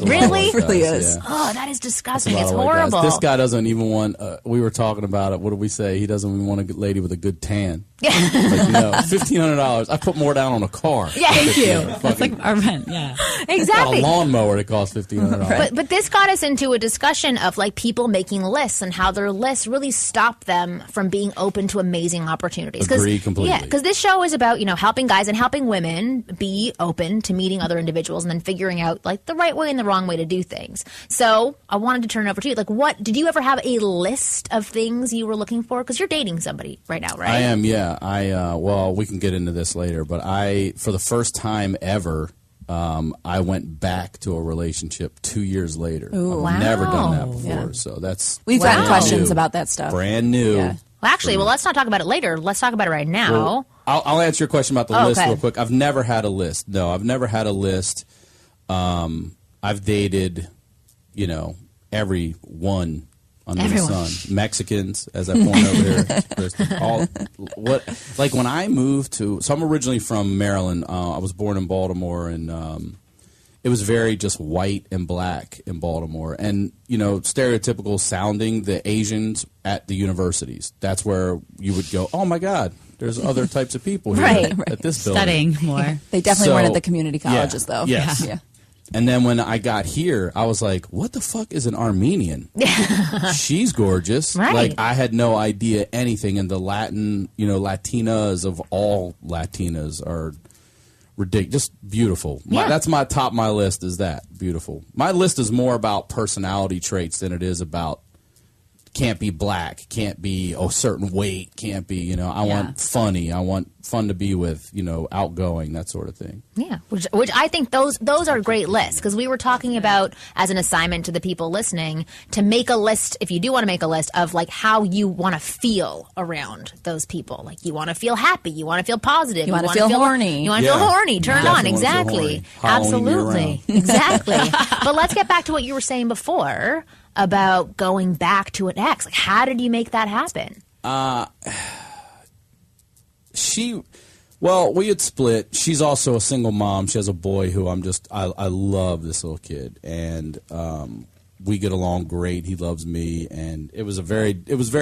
Really? It really is. Yeah. Oh, that is disgusting. It's horrible. This guy doesn't even want, we were talking about it. What did we say? He doesn't even want a lady with a good tan. Like, $1,500. I put more down on a car. Yeah, thank you. That's like our rent. Yeah, exactly. A lawnmower that costs $1,500. But this got us into a discussion of like people making lists and how their lists really stop them from being open to amazing opportunities. Agree completely. Yeah, because this show is about helping guys and helping women be open to meeting other individuals and then figuring out like the right way and the wrong way to do things. So I wanted to turn it over to you. Like, what did you ever have a list of things you were looking for? Because you're dating somebody right now, right? I am. Yeah. Well, we can get into this later, but for the first time ever, I went back to a relationship 2 years later. Ooh, I've never done that before, so we've gotten questions about that stuff. Brand new. Yeah. Well, actually, let's not talk about it later. Let's talk about it right now. Well, I'll answer your question about the list real quick. I've never had a list. No, I've never had a list. I've dated, everyone under the sun. Mexicans, as I point over here. When I moved so I'm originally from Maryland. I was born in Baltimore, and it was very just white and black in Baltimore. And, stereotypical sounding, the Asians at the universities. That's where you would go, oh, my God, there's other types of people here at this building. Studying more. They definitely weren't at the community colleges, though. Yes. Yeah. And then when I got here, I was like, what the fuck is an Armenian? She's gorgeous. Right. Like, I had no idea anything. And the Latinas of all Latinas are ridiculous. Just beautiful. That's my top of my list is that. Beautiful. My list is more about personality traits than it is about can't be black, can't be a certain weight, can't be, I want funny, I want fun to be with, outgoing, that sort of thing. Yeah, which I think those are great lists, because we were talking about, as an assignment to the people listening, to make a list, if you do want to make a list, of like how you want to feel around those people. Like, you want to feel happy, you want to feel positive, you want to feel horny. You want to feel horny, turned on, exactly. Absolutely. Exactly. But let's get back to what you were saying before about going back to an ex. Like, how did you make that happen? Well, we had split. She's also a single mom. She has a boy who I love this little kid, and we get along great. He loves me, and it was very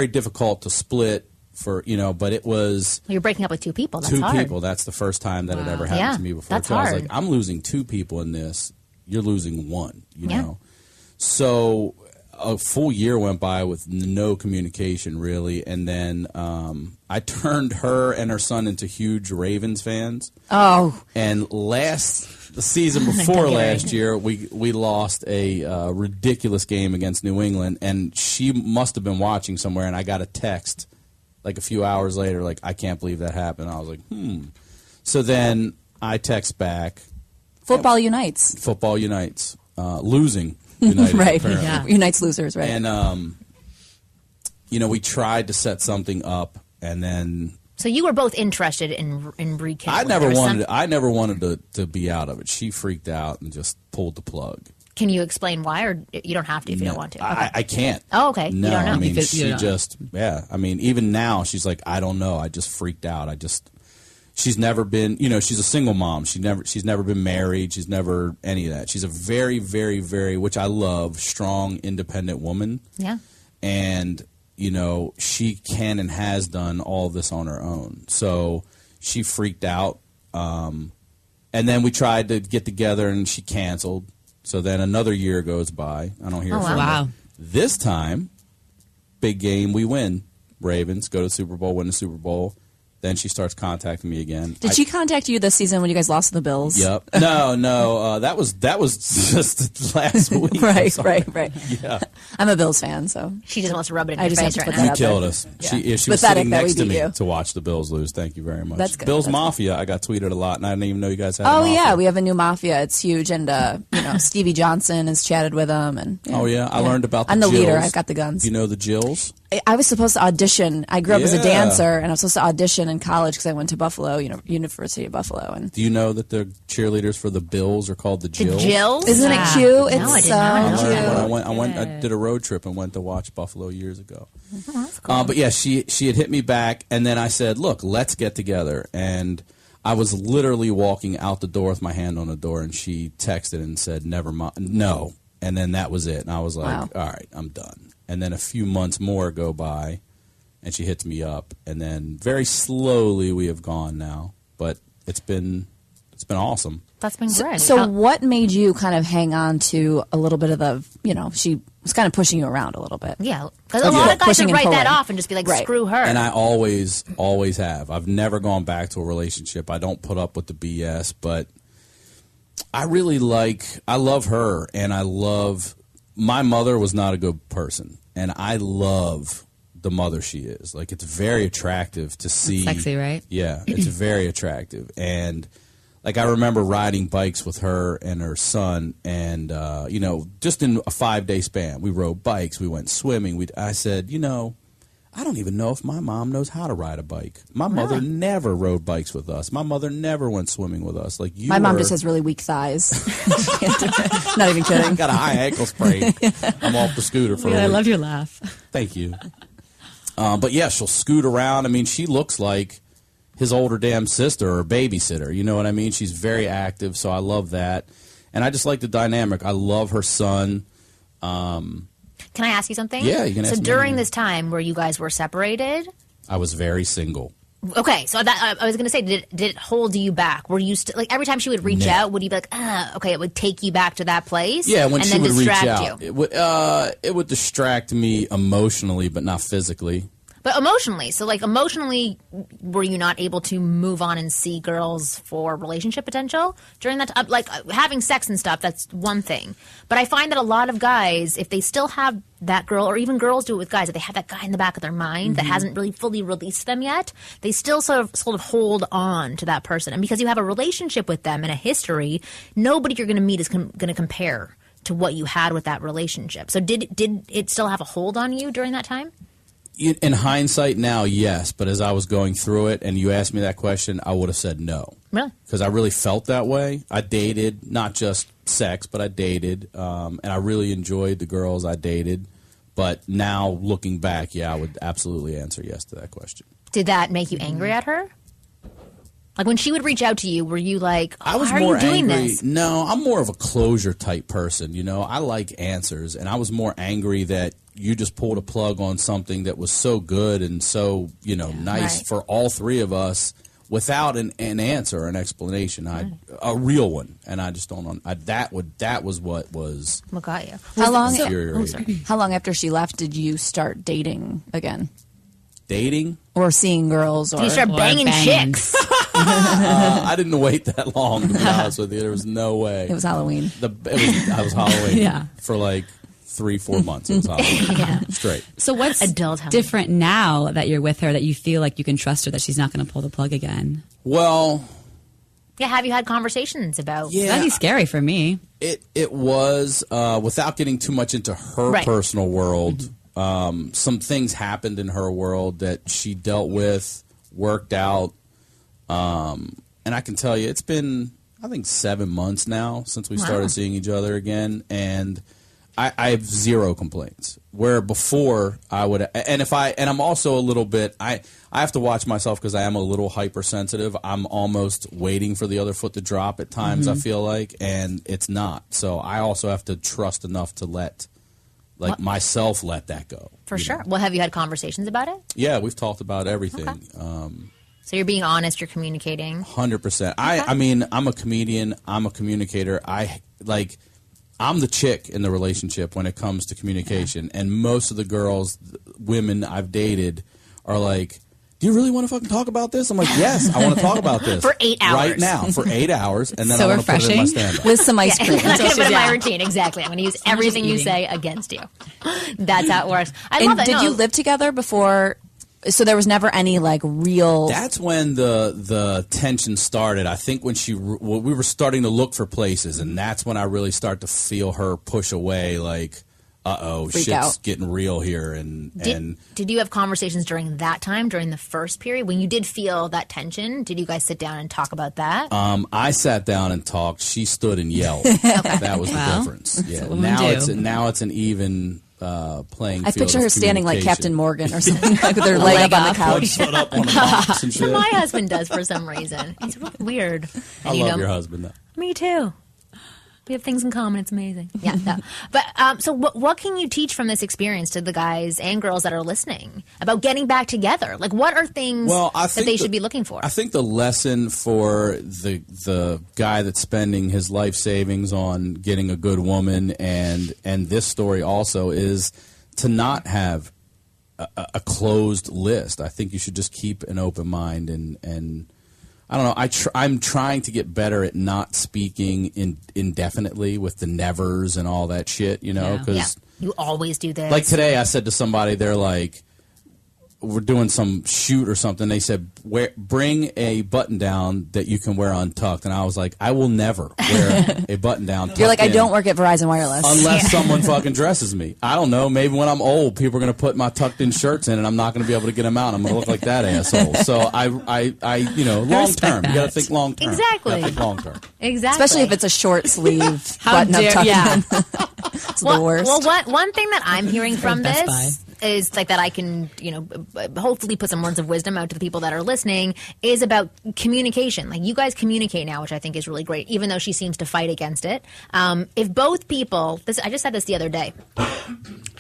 difficult to split but it was. You're breaking up with two people. That's two hard. people. That's the first time that it ever happened to me before. That's so hard. I was like, I'm losing two people in this. You're losing one. You know. So a full year went by with no communication, really, and then I turned her and her son into huge Ravens fans. Oh. And the season before last year, we lost a ridiculous game against New England, and she must have been watching somewhere, and I got a text like a few hours later, like, I can't believe that happened. I was like, So then I text back. Football unites. Football unites. Losing. United, right. Yeah. Unites losers, right. And, we tried to set something up, and then... So you were both interested in rekindling. I never wanted to be out of it. She freaked out and just pulled the plug. Can you explain why, or you don't have to if you don't want to? Okay. I can't. Oh, okay. No, you don't know. I mean, even now, she's like, I don't know. I just freaked out. She's never been, she's a single mom. She's never been married. She's never any of that. She's a very, very, very, which I love, strong, independent woman. Yeah. And, she can and has done all this on her own. So she freaked out. And then we tried to get together, and she canceled. So then another year goes by. I don't hear from her. Wow. This time, big game, we win. Ravens go to the Super Bowl, win the Super Bowl. Then she starts contacting me again. Did she contact you this season when you guys lost to the Bills? Yep. No. That was just last week. Right. Yeah. I'm a Bills fan, so she just wants to rub it in your face right now. You killed us. Yeah. She was sitting next to me to watch the Bills lose. Thank you very much. That's good. Bills Mafia. I got tweeted a lot, and I didn't even know you guys had. Oh yeah, we have a new Mafia. It's huge, and Stevie Johnson has chatted with them, and I learned about. I'm the Jills. leader. I've got the guns. You know the Jills? I was supposed to audition. I grew up as a dancer, and I was supposed to audition in college because I went to Buffalo, University of Buffalo. And do you know that the cheerleaders for the Bills are called the Jills? The Jills? Isn't it cute? No, it's so cute. I did a road trip and went to watch Buffalo years ago. Oh, that's cool. But yeah, she had hit me back, and then I said, "Look, let's get together." And I was literally walking out the door with my hand on the door, and she texted and said, "Never mind, no." And then that was it. And I was like, "All right, I'm done." And then a few months more go by, and she hits me up, and then very slowly we have gone now. But it's been awesome. That's been great. So what made you kind of hang on to a little bit of the, she was kind of pushing you around a little bit. Yeah. Because a lot of guys would write that off and just be like, screw her. And I always have. I've never gone back to a relationship. I don't put up with the BS, but I love her, and my mother was not a good person, and I love the mother she is. Like, it's very attractive to see. That's sexy, right? Yeah, it's very attractive. And, like, I remember riding bikes with her and her son, and, just in a 5-day span. We rode bikes. We went swimming. I said, I don't even know if my mom knows how to ride a bike. My mother never rode bikes with us. My mother never went swimming with us. Like, my mom just has really weak thighs. Not even kidding. Got a high ankle sprain. I'm off the scooter for a week. I love your laugh. Thank you. But yeah, she'll scoot around. I mean, she looks like his older damn sister or babysitter. You know what I mean? She's very active, so I love that. And I just like the dynamic. I love her son. Can I ask you something? Yeah, you can ask me. So during this time where you guys were separated, I was very single. Okay, so that I was going to say, did it hold you back? Were you like every time she would reach out, would you be like, okay, it would take you back to that place? Yeah, when she would reach out, it would distract me emotionally, but not physically. But emotionally, so like emotionally, were you not able to move on and see girls for relationship potential during that time? Like having sex and stuff, that's one thing. But I find that a lot of guys, if they still have that girl, or even girls do it with guys, if they have that guy in the back of their mind that hasn't really fully released them yet, they still sort of hold on to that person. And because you have a relationship with them and a history, nobody you're going to meet is going to compare to what you had with that relationship. So did it still have a hold on you during that time? In hindsight now, yes. But as I was going through it and you asked me that question, I would have said no. Really? Because I really felt that way. I dated, not just sex, but I dated. And I really enjoyed the girls I dated. But now, looking back, yeah, I would absolutely answer yes to that question. Did that make you angry at her? Like when she would reach out to you, were you like, I was why more are you doing angry. this? No, I'm more of a closure type person. You know, I like answers, and I was more angry that you just pulled a plug on something that was so good and so, you know, nice for all three of us without an answer, an explanation, a real one. And I just don't. That was what was. What got you? How long after she left did you start dating again? Dating or seeing girls, or did you start banging chicks? I didn't wait that long, to be honest with you. There was no way. It was Halloween. I was Halloween for like 3-4 months. It was Halloween straight. So what's different now that you're with her, that you feel like you can trust her, that she's not going to pull the plug again? Well, yeah. Have you had conversations about? Yeah, that'd be scary for me. It was without getting too much into her personal world. Some things happened in her world that she dealt with, worked out. And I can tell you, it's been, I think, 7 months now since we started seeing each other again. And I have zero complaints. Where before I would, and I'm also a little bit, I have to watch myself because I am a little hypersensitive. I'm almost waiting for the other foot to drop at times, I feel like, and it's not. So I also have to trust enough to let myself let that go. For sure. Well, have you had conversations about it? Yeah, we've talked about everything. Okay. So you're being honest, you're communicating. 100%. I mean, I'm a comedian, I'm a communicator. I'm the chick in the relationship when it comes to communication. And most of the women I've dated are like, do you really want to fucking talk about this? I'm like, yes, I want to talk about this. For 8 hours. Right now, for 8 hours. And then I want to put it in my stand-up. With some ice cream. I'm going to put it in my routine. Exactly. I'm going to use everything you say against you. That's how it works. I love that. Did you live together before? So there was never any like real. That's when the tension started. I think when we were starting to look for places, and that's when I really start to feel her push away. Like, shit's getting real here. Did you have conversations during that time, during the first period, when you did feel that tension? Did you guys sit down and talk about that? I sat down and talked. She stood and yelled. That was the difference. Yeah. Now it's an even. Playing. I picture her standing like Captain Morgan or something, like with her leg up on the couch. Put up on a box and shit. My husband does for some reason. It's really weird. And I love your husband, though. Me too. We have things in common. It's amazing. Yeah. No. But so what can you teach from this experience to the guys and girls that are listening about getting back together? Like, what are things that they should be looking for? I think the lesson for the guy that's spending his life savings on getting a good woman and this story also is to not have a closed list. I think you should just keep an open mind and I don't know. I'm trying to get better at not speaking indefinitely with the nevers and all that shit, you know? Because you always do this. Like today, I said to somebody, they're like, we're doing some shoot or something. They said, bring a button down that you can wear untucked. And I was like, I will never wear a button down. You're like, I don't work at Verizon Wireless. Unless someone fucking dresses me. I don't know. Maybe when I'm old, people are going to put my tucked in shirts in and I'm not going to be able to get them out. I'm going to look like that asshole. So I long term. You got to think long term. Exactly. Think long term. Exactly. Especially if it's a short sleeve button up tucked in. It's the worst. Well, one thing that I'm hearing from this is like that I can, hopefully put some words of wisdom out to the people that are listening is about communication. Like you guys communicate now, which I think is really great, even though she seems to fight against it. If both people, I just said this the other day,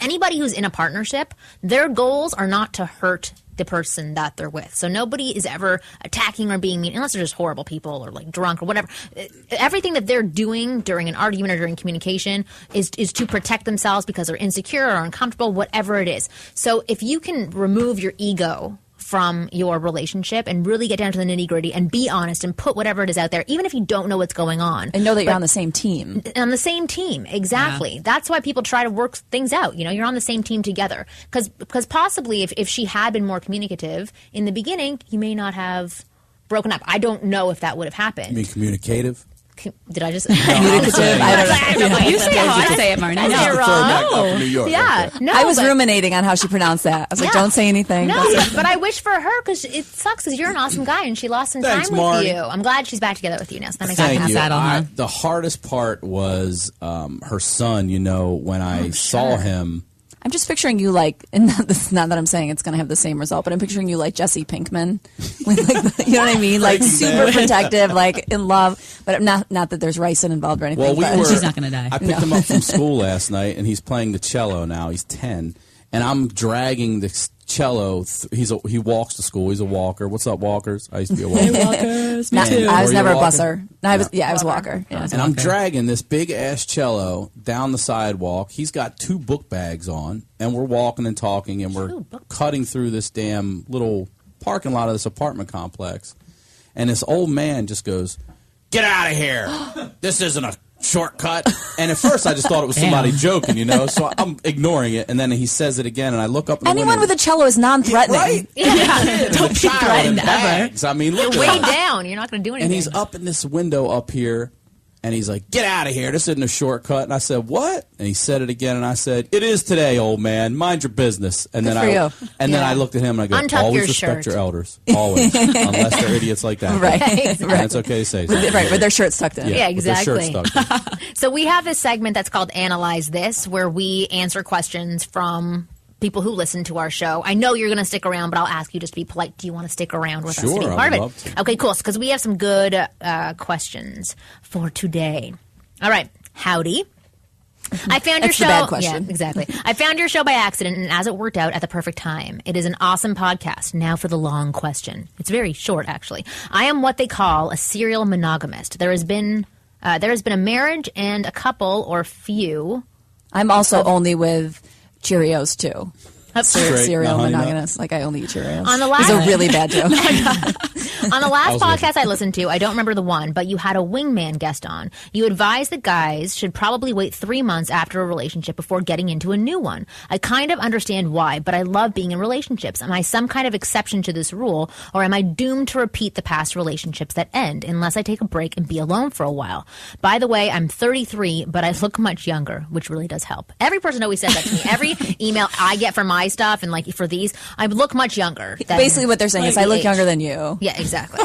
anybody who's in a partnership, their goals are not to hurt the person that they're with. So nobody is ever attacking or being mean, unless they're just horrible people or like drunk or whatever. Everything that they're doing during an argument or during communication is to protect themselves because they're insecure or uncomfortable, whatever it is. So if you can remove your ego from your relationship and really get down to the nitty-gritty and be honest and put whatever it is out there, even if you don't know what's going on. And know that you're on the same team. On the same team, exactly. Yeah. That's why people try to work things out. You're on the same team together. Because possibly if she had been more communicative in the beginning, you may not have broken up. I don't know if that would have happened. You mean communicative? Did I just? Communicative? I don't know. You say how I say it, Marni. I say it wrong. New York. Yeah. No, I was ruminating on how she pronounced that. I was like, don't say anything. No, but I wish for her because it sucks because you're an awesome guy and she lost some time with you. I'm glad she's back together with you now. So that makes me happy. The hardest part was her son. When I saw him, I'm just picturing you like, and this is not that I'm saying it's going to have the same result, but I'm picturing you like Jesse Pinkman, you know what I mean? Like super protective, like in love, but not that there's ricin involved or anything. Well, she's not going to die. I picked him up from school last night, and he's playing the cello now. He's 10, and I'm dragging the cello. He walks to school. He's a walker. What's up, walkers? I used to be a walker. Hey, walkers. Me too. I was never a busser. No, I was a walker. Yeah. And I'm dragging this big ass cello down the sidewalk. He's got 2 book bags on, and we're walking and talking, and we're cutting through this damn little parking lot of this apartment complex. And this old man just goes, "Get out of here! This isn't a shortcut." And at first I just thought it was somebody joking, you know, so I'm ignoring it, and then he says it again, and I look up. Anyone with a cello is non-threatening. Right? Yeah. Don't be threatened ever. I mean, look, you're way down. You're not going to do anything. And he's up in this window up here, and he's like, "Get out of here! This isn't a shortcut." And I said, "What?" And he said it again, and I said, "It is today, old man. Mind your business." And then then I looked at him and I go, Untuck "Always your respect shirt. your elders, always, unless they're idiots like that." Right. And it's okay to say so. Right, with their shirts tucked in. Yeah, exactly. With their shirts tucked in. So we have this segment that's called Analyze This, where we answer questions from people who listen to our show. I know you're going to stick around, but I'll ask you just to be polite. Do you want to stick around with us to be part of it? Okay, cool. Because we have some good questions for today. All right. Howdy. I found your show. That's the bad question. Yeah, exactly. I found your show by accident, and as it worked out at the perfect time. It is an awesome podcast. Now for the long question. It's very short, actually. I am what they call a serial monogamist. There has been a marriage and a couple or few. I'm also only with Cheerios too. Cereal no, monogamous. Like I only eat Cheerios. On the last, it's a really bad joke. On the last podcast I listened to, I don't remember the one, but you had a wingman guest on. You advised that guys should probably wait 3 months after a relationship before getting into a new one. I kind of understand why, but I love being in relationships. Am I some kind of exception to this rule, or am I doomed to repeat the past relationships that end unless I take a break and be alone for a while? By the way, I'm 33, but I look much younger, which really does help. Every person always says that to me. Every email I get from my stuff and like for these, I look much younger. Basically what they're saying is I look younger than you. Yeah, exactly.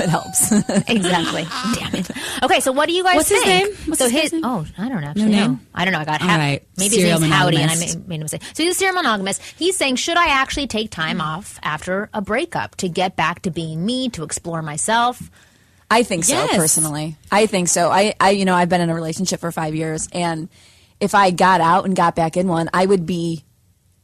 It helps. Exactly. Damn it. Okay, so what do you guys think? What's his name? What's his name? Oh, I don't actually No know. name? I don't know. I got right. Maybe his name's Howdy, and I made a mistake. So he's a serial monogamous. He's saying, should I actually take time off after a breakup to get back to being me, to explore myself? I think so, personally. I think so. I've been in a relationship for 5 years, and if I got out and got back in one, I would be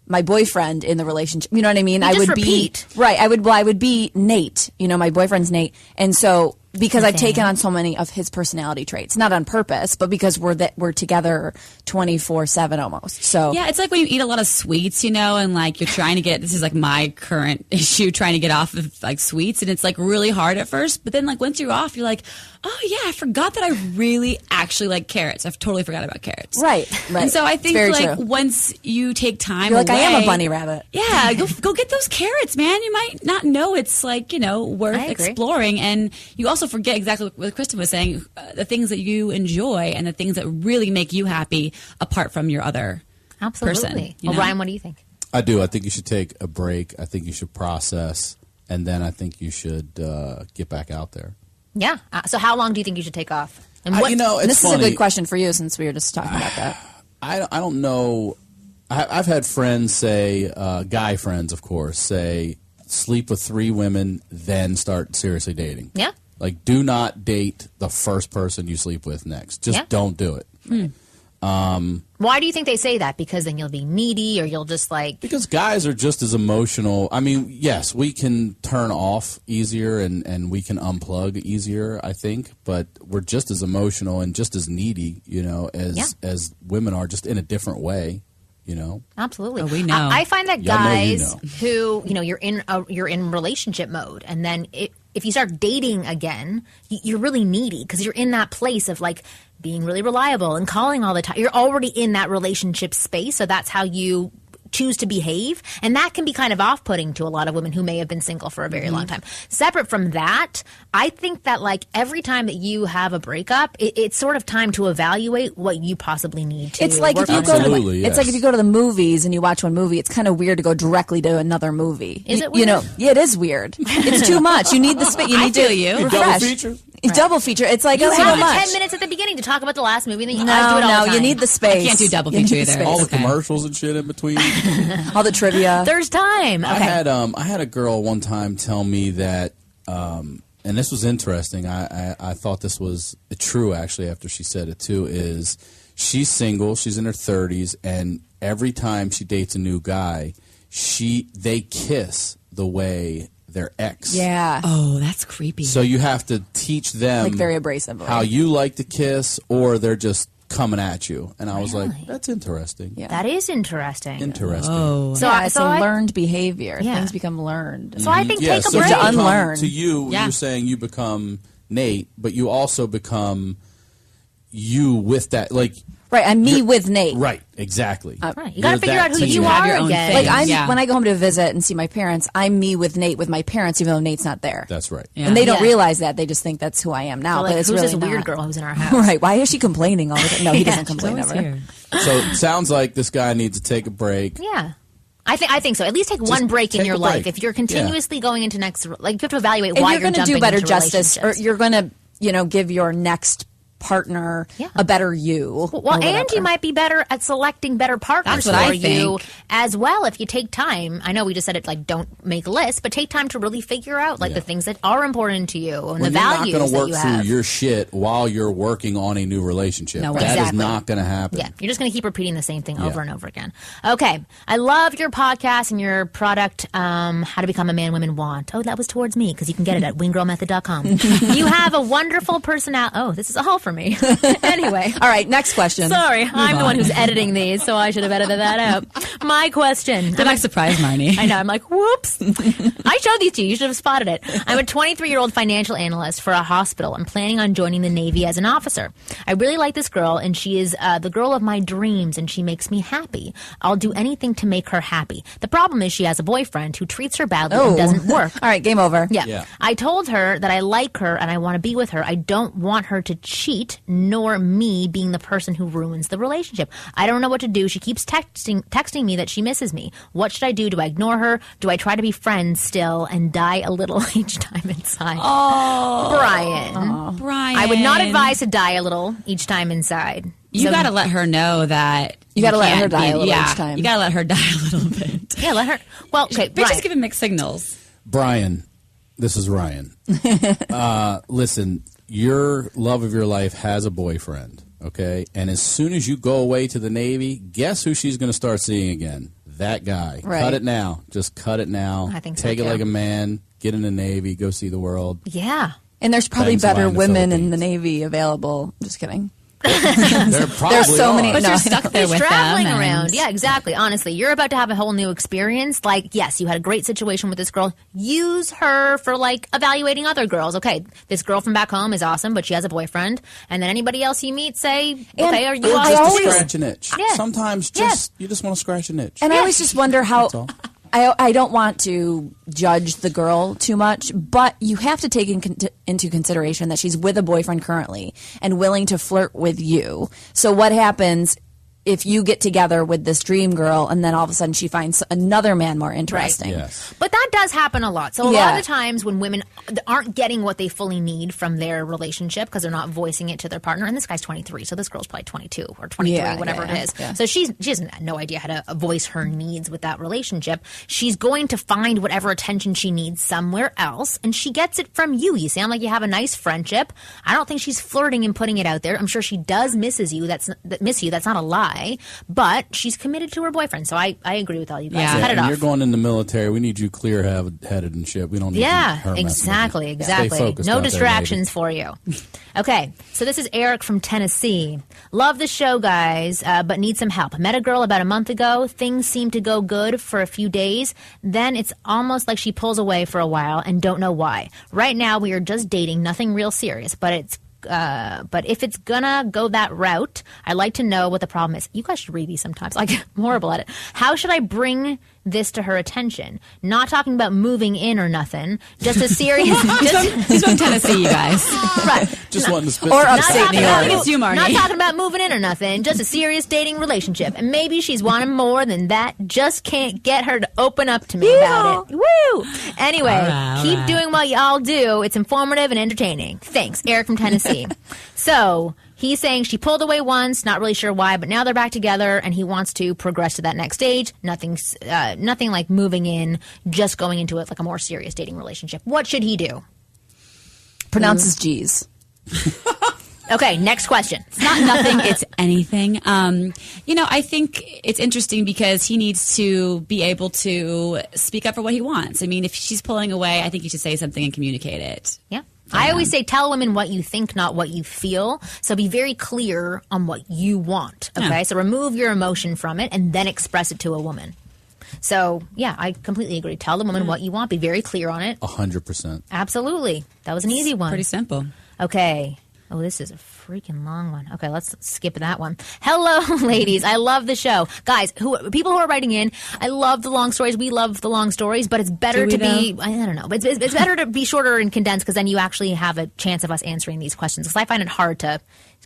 my boyfriend in the relationship. You know what I mean? I would repeat. Be right. I would be Nate. You know, my boyfriend's Nate, and so because I've taken on so many of his personality traits, not on purpose, but because we're together 24/7 almost. So yeah, it's like when you eat a lot of sweets, you know, and like you're trying to get, this is like my current issue, trying to get off of like sweets, and it's like really hard at first, but then like once you're off, you're like, oh yeah, I forgot that I really actually like carrots. I've totally forgot about carrots. Right. And so I think like true. once you take time you're like, away, I am a bunny rabbit. Yeah, go get those carrots, man. You might not know it's like, you know, worth exploring, and you also forget exactly what Kristen was saying, the things that you enjoy and the things that really make you happy apart from your other person. Well, Ryan, what do you think? I do. I think you should take a break. I think you should process, and then I think you should get back out there. Yeah. So how long do you think you should take off? And this is a good question for you since we were just talking about that. I don't know. I've had friends say, guy friends, of course, say, sleep with 3 women, then start seriously dating. Yeah. Like, do not date the first person you sleep with next. Just don't do it. Why do you think they say that? Because then you'll be needy, or you'll just like... Because guys are just as emotional. I mean, yes, we can turn off easier and we can unplug easier, I think. But we're just as emotional and just as needy, you know, as women are, just in a different way. You know, absolutely. Oh, we know. I find that guys who, you know, you're in relationship mode, and then if you start dating again, you're really needy because you're in that place of like being really reliable and calling all the time. You're already in that relationship space, so that's how you choose to behave, and that can be kind of off-putting to a lot of women who may have been single for a very long time. Separate from that, I think that like every time that you have a breakup, it's sort of time to evaluate what you possibly need to. It's like if you it's like if you go to the movies and you watch one movie, it's kind of weird to go directly to another movie. Is it weird? You know, yeah, it is weird. It's too much. You need the space. You need to refresh. Double feature. It's like you have much. 10 minutes at the beginning to talk about the last movie. And then No, you need the space. I can't do double feature either. All the commercials and shit in between. All the trivia. There's time. Okay. I had a girl one time tell me that, and this was interesting. I thought this was true actually after she said it too. Is she's single? She's in her 30s, and every time she dates a new guy, they kiss the way their ex. Yeah. Oh, that's creepy. So you have to teach them like very abrasively how you like to kiss, or they're just coming at you. And I was like, that's interesting. Yeah. That is interesting. Interesting. Oh. So it's a learned behavior. Yeah. Things become learned. So I think take a break. To unlearn. To you, you're saying you become Nate, but you also become you with that, like. Right, I'm me with Nate. Right, exactly. Right. You got to figure out who you are again. Like when I go home to visit and see my parents, I'm me with Nate with my parents, even though Nate's not there. That's right. Yeah. And they don't realize that. They just think that's who I am now. So like, but it's who's really this weird girl who's in our house? Right. Why is she complaining all the time? No, he doesn't complain ever. So it sounds like this guy needs to take a break. Yeah. I think so. At least take one break in your life. If you're continuously going into next, like you have to evaluate why you're jumping into do better justice, or you're going to, give your next partner a better you. Well, and you might be better at selecting better partners for you as well if you take time. I know we just said it like don't make lists, but take time to really figure out like the things that are important to you and the values that you have. You're not going to work through your shit while you're working on a new relationship. No, that is not going to happen. Yeah, you're just going to keep repeating the same thing over and over again. Okay, I love your podcast and your product, How to Become a Man Women Want. Oh, that was towards me because you can get it at wingirlmethod.com. You have a wonderful personality. Oh, this is all for me. Anyway. All right, next question. Sorry, I'm the one who's editing these, so I should have edited that out. My question. I'm surprised, Marnie. I know, I'm like, whoops. I showed these to you. You should have spotted it. I'm a 23-year-old financial analyst for a hospital. I'm planning on joining the Navy as an officer. I really like this girl, and she is the girl of my dreams, and she makes me happy. I'll do anything to make her happy. The problem is she has a boyfriend who treats her badly and doesn't work. All right, game over. Yeah. I told her that I like her and I want to be with her. I don't want her to cheat, nor me being the person who ruins the relationship. I don't know what to do. She keeps texting me that she misses me. What should I do? Do I ignore her? Do I try to be friends still and die a little each time inside? Oh, Brian. I would not advise to die a little each time inside. You got to let her know that you got to let her die a little each time. You got to let her die a little bit. Yeah, let her. Well, okay, bitches giving mixed signals. Brian, this is Ryan. Listen. Your love of your life has a boyfriend, okay? And as soon as you go away to the Navy, guess who she's going to start seeing again? That guy. Right. Cut it now. Just cut it now. I think so, Take it like a man. Get in the Navy. Go see the world. Yeah. And there's probably better women in the Navy available. Just kidding. There's so many. But you're stuck there with traveling them around. Yeah, exactly. Honestly, you're about to have a whole new experience. Like, yes, you had a great situation with this girl. Use her for like evaluating other girls. Okay, this girl from back home is awesome, but she has a boyfriend. And then anybody else you meet, say, okay, are you awesome? Just to scratch an itch. Yeah. Sometimes you just want to scratch an itch. And I always just wonder how. I don't want to judge the girl too much, but you have to take into consideration that she's with a boyfriend currently and willing to flirt with you. So what happens if you get together with this dream girl and then all of a sudden she finds another man more interesting? Right. Yes. But that does happen a lot. So a lot of the times when women aren't getting what they fully need from their relationship because they're not voicing it to their partner, and this guy's 23, so this girl's probably 22 or 23, whatever it is. Yeah. So she has no idea how to voice her needs with that relationship. She's going to find whatever attention she needs somewhere else, and she gets it from you. You sound like you have a nice friendship. I don't think she's flirting and putting it out there. I'm sure she does miss you. That's not a lie. But she's committed to her boyfriend, so I agree with all you guys. Cut it off. You're going in the military. We need you clear-headed and shit. We don't need her exactly. No distractions for you. Okay, so this is Eric from Tennessee. Love the show, guys, but need some help. Met a girl about a month ago. Things seem to go good for a few days. Then it's almost like she pulls away for a while and don't know why. Right now, we are just dating, nothing real serious, but if it's gonna go that route, I'd like to know what the problem is. You guys should read these sometimes. I'm horrible at it. How should I bring this to her attention. Not talking about moving in or nothing. Just a serious... He's from Tennessee, you guys. Right. Just wanting to spit. Or upstate New York. It's you, Marni. Not talking about moving in or nothing. Just a serious dating relationship. And maybe she's wanting more than that. Just can't get her to open up to me about it. Woo! Anyway, keep doing what y'all do. It's informative and entertaining. Thanks. Eric from Tennessee. So... he's saying she pulled away once, not really sure why, but now they're back together, and he wants to progress to that next stage. Nothing like moving in, just going into it like a more serious dating relationship. What should he do? Pronounces G's. Okay, next question. It's not nothing, it's anything. I think it's interesting because he needs to be able to speak up for what he wants. I mean, if she's pulling away, I think he should say something and communicate it. Yeah. I always say tell women what you think, not what you feel. So be very clear on what you want. Okay? Yeah. So remove your emotion from it and then express it to a woman. So, yeah, I completely agree. Tell the woman what you want. Be very clear on it. 100%. Absolutely. That was an easy one. Pretty simple. Okay. Oh, this is a freaking long one. Okay, let's skip that one. Hello, ladies. I love the show. Guys, people who are writing in, I love the long stories. We love the long stories, but it's better to be, I don't know, but it's better to be shorter and condensed because then you actually have a chance of us answering these questions because I find it hard to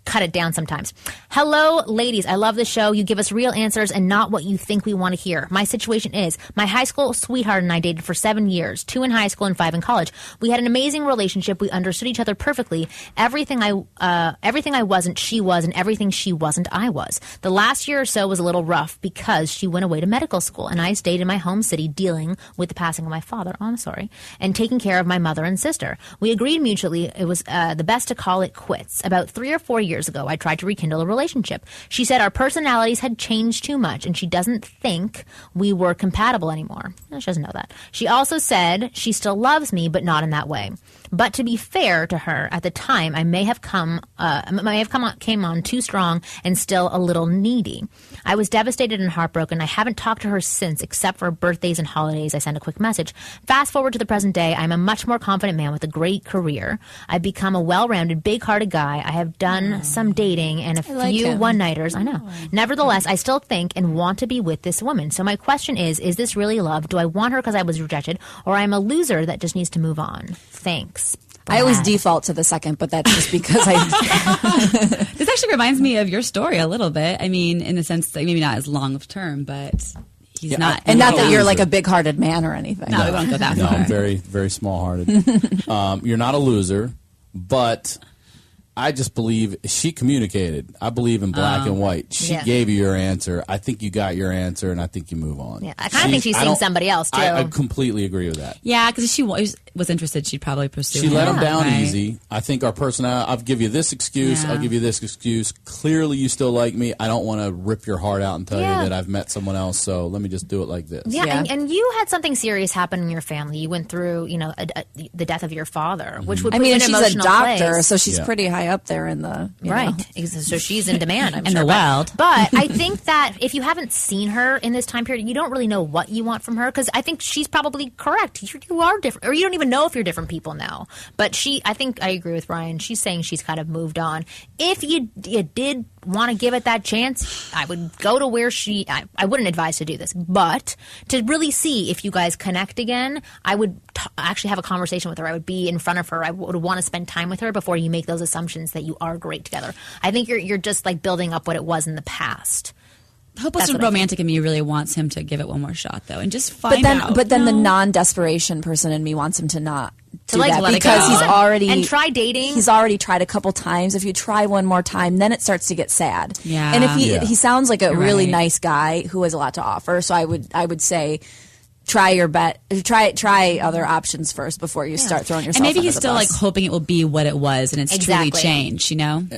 cut it down sometimes. Hello, ladies. I love the show. You give us real answers and not what you think we want to hear. My situation is my high school sweetheart and I dated for 7 years, 2 in high school and 5 in college. We had an amazing relationship. We understood each other perfectly. Everything I wasn't, she was, and everything she wasn't, I was. The last year or so was a little rough because she went away to medical school and I stayed in my home city dealing with the passing of my father. Oh, I'm sorry. And taking care of my mother and sister. We agreed mutually it was the best to call it quits. About 3 or 4 years ago, I tried to rekindle a relationship. She said our personalities had changed too much and she doesn't think we were compatible anymore. She doesn't know that. She also said she still loves me, but not in that way. But to be fair to her, at the time, I came on too strong and still a little needy. I was devastated and heartbroken. I haven't talked to her since, except for birthdays and holidays. I sent a quick message. Fast forward to the present day, I'm a much more confident man with a great career. I've become a well-rounded, big-hearted guy. I have done some dating and a few one-nighters. I know. Nevertheless, I still think and want to be with this woman. So my question is this really love? Do I want her because I was rejected, or I'm a loser that just needs to move on? Thanks. I always default to the second, but that's just because This actually reminds me of your story a little bit. I mean, in the sense that maybe not as long of term, but he's not. And not that you're like a big-hearted man or anything. No, we won't go that far. No, I'm very, very small-hearted. You're not a loser, but I just believe she communicated. I believe in black and white. She gave you your answer. I think you got your answer, and I think you move on. Yeah, I kind of think she's seeing somebody else, too. I completely agree with that. Yeah, because if she was interested, she'd probably pursue She let him down easy. I think our personality, I'll give you this excuse, I'll give you this excuse. Clearly you still like me. I don't want to rip your heart out and tell you that I've met someone else, so let me just do it like this. Yeah. And you had something serious happen in your family. You went through, the death of your father, which would put you in an emotional she's a doctor, place. So she's pretty high up there in the... Right. So she's in demand, I'm in sure. the world. But I think that if you haven't seen her in this time period, you don't really know what you want from her, because I think she's probably correct. You are different, or you don't even know if you're different people now. But I think I agree with Ryan. She's saying she's kind of moved on. If you did want to give it that chance, I would go to where I wouldn't advise to do this, but to really see if you guys connect again, I would actually have a conversation with her. I would be in front of her. I would want to spend time with her before you make those assumptions that you are great together. I think you're just like building up what it was in the past. Hopeless romantic in me really wants him to give it one more shot, though, and just find out. But then the non-desperation person in me wants him to not do like that let because it go. he's already and try dating. He's already tried a couple times. If you try one more time, then it starts to get sad. Yeah. And if he sounds like a really nice guy who has a lot to offer, so I would say, try your bet. Try other options first before you start throwing yourself. And maybe under he's the still bus. like hoping it will be what it was, and it's truly changed.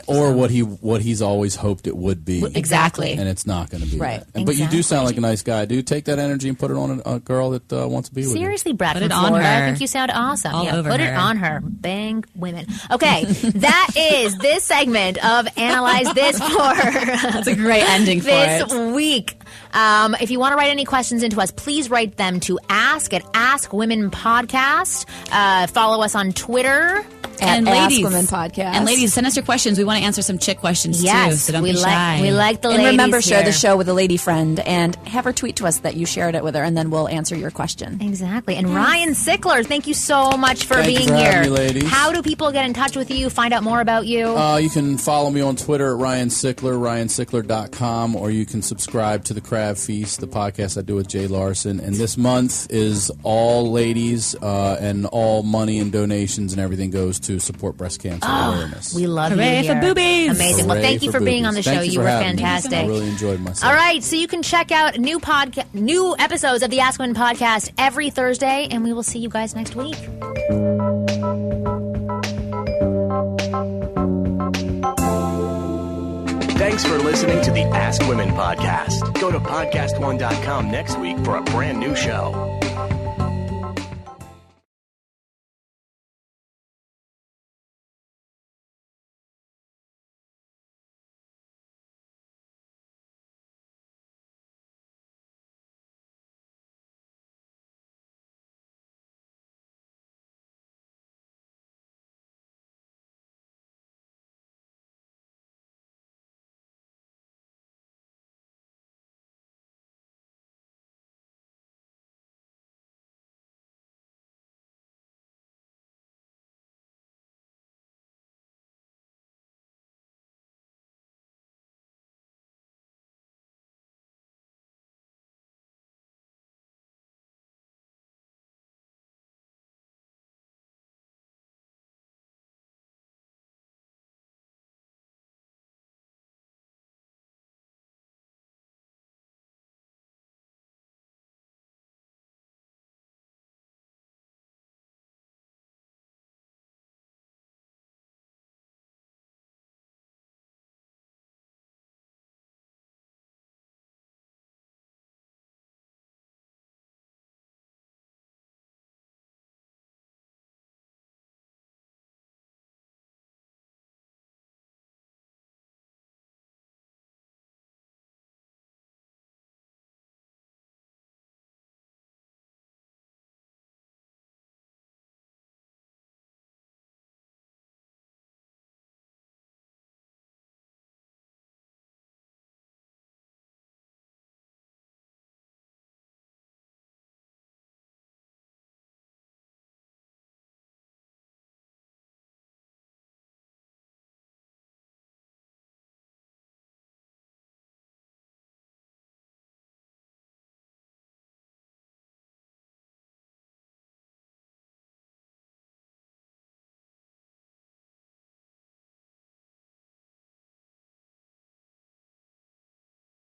Or what he's always hoped it would be. Exactly. And it's not going to be right. that. But you do sound like a nice guy. Do take that energy and put it on a girl that wants to be with you. Seriously, Brad put from it on Florida. her. I think you sound awesome. All over put her. it on her. Bang women. Okay, that is this segment of Analyze This for. That's a great ending for this week. If you want to write any questions into us, please write them to ask@AskWomenPodcast. Follow us on Twitter And Ask Women Podcast. And ladies, send us your questions. We want to answer some chick questions too, so don't be shy. We like the ladies. And remember, share here. the show with a lady friend and have her tweet to us that you shared it with her, and then we'll answer your question. Exactly. And Ryan Sickler, thank you so much for being here. Having me, ladies. How do people get in touch with you, find out more about you? You can follow me on Twitter at Ryan Sickler, ryansickler.com, or you can subscribe to the CrabFeast, the podcast I do with Jay Larson. And this month is all ladies, and all money and donations and everything goes to support breast cancer awareness. We love Hooray you here. for boobies. Amazing. Hooray well, thank you for being on the show. You were fantastic. I really enjoyed myself. All right, so you can check out new episodes of the Ask Women podcast every Thursday, and we will see you guys next week. Thanks for listening to the Ask Women podcast. Go to podcastone.com next week for a brand new show.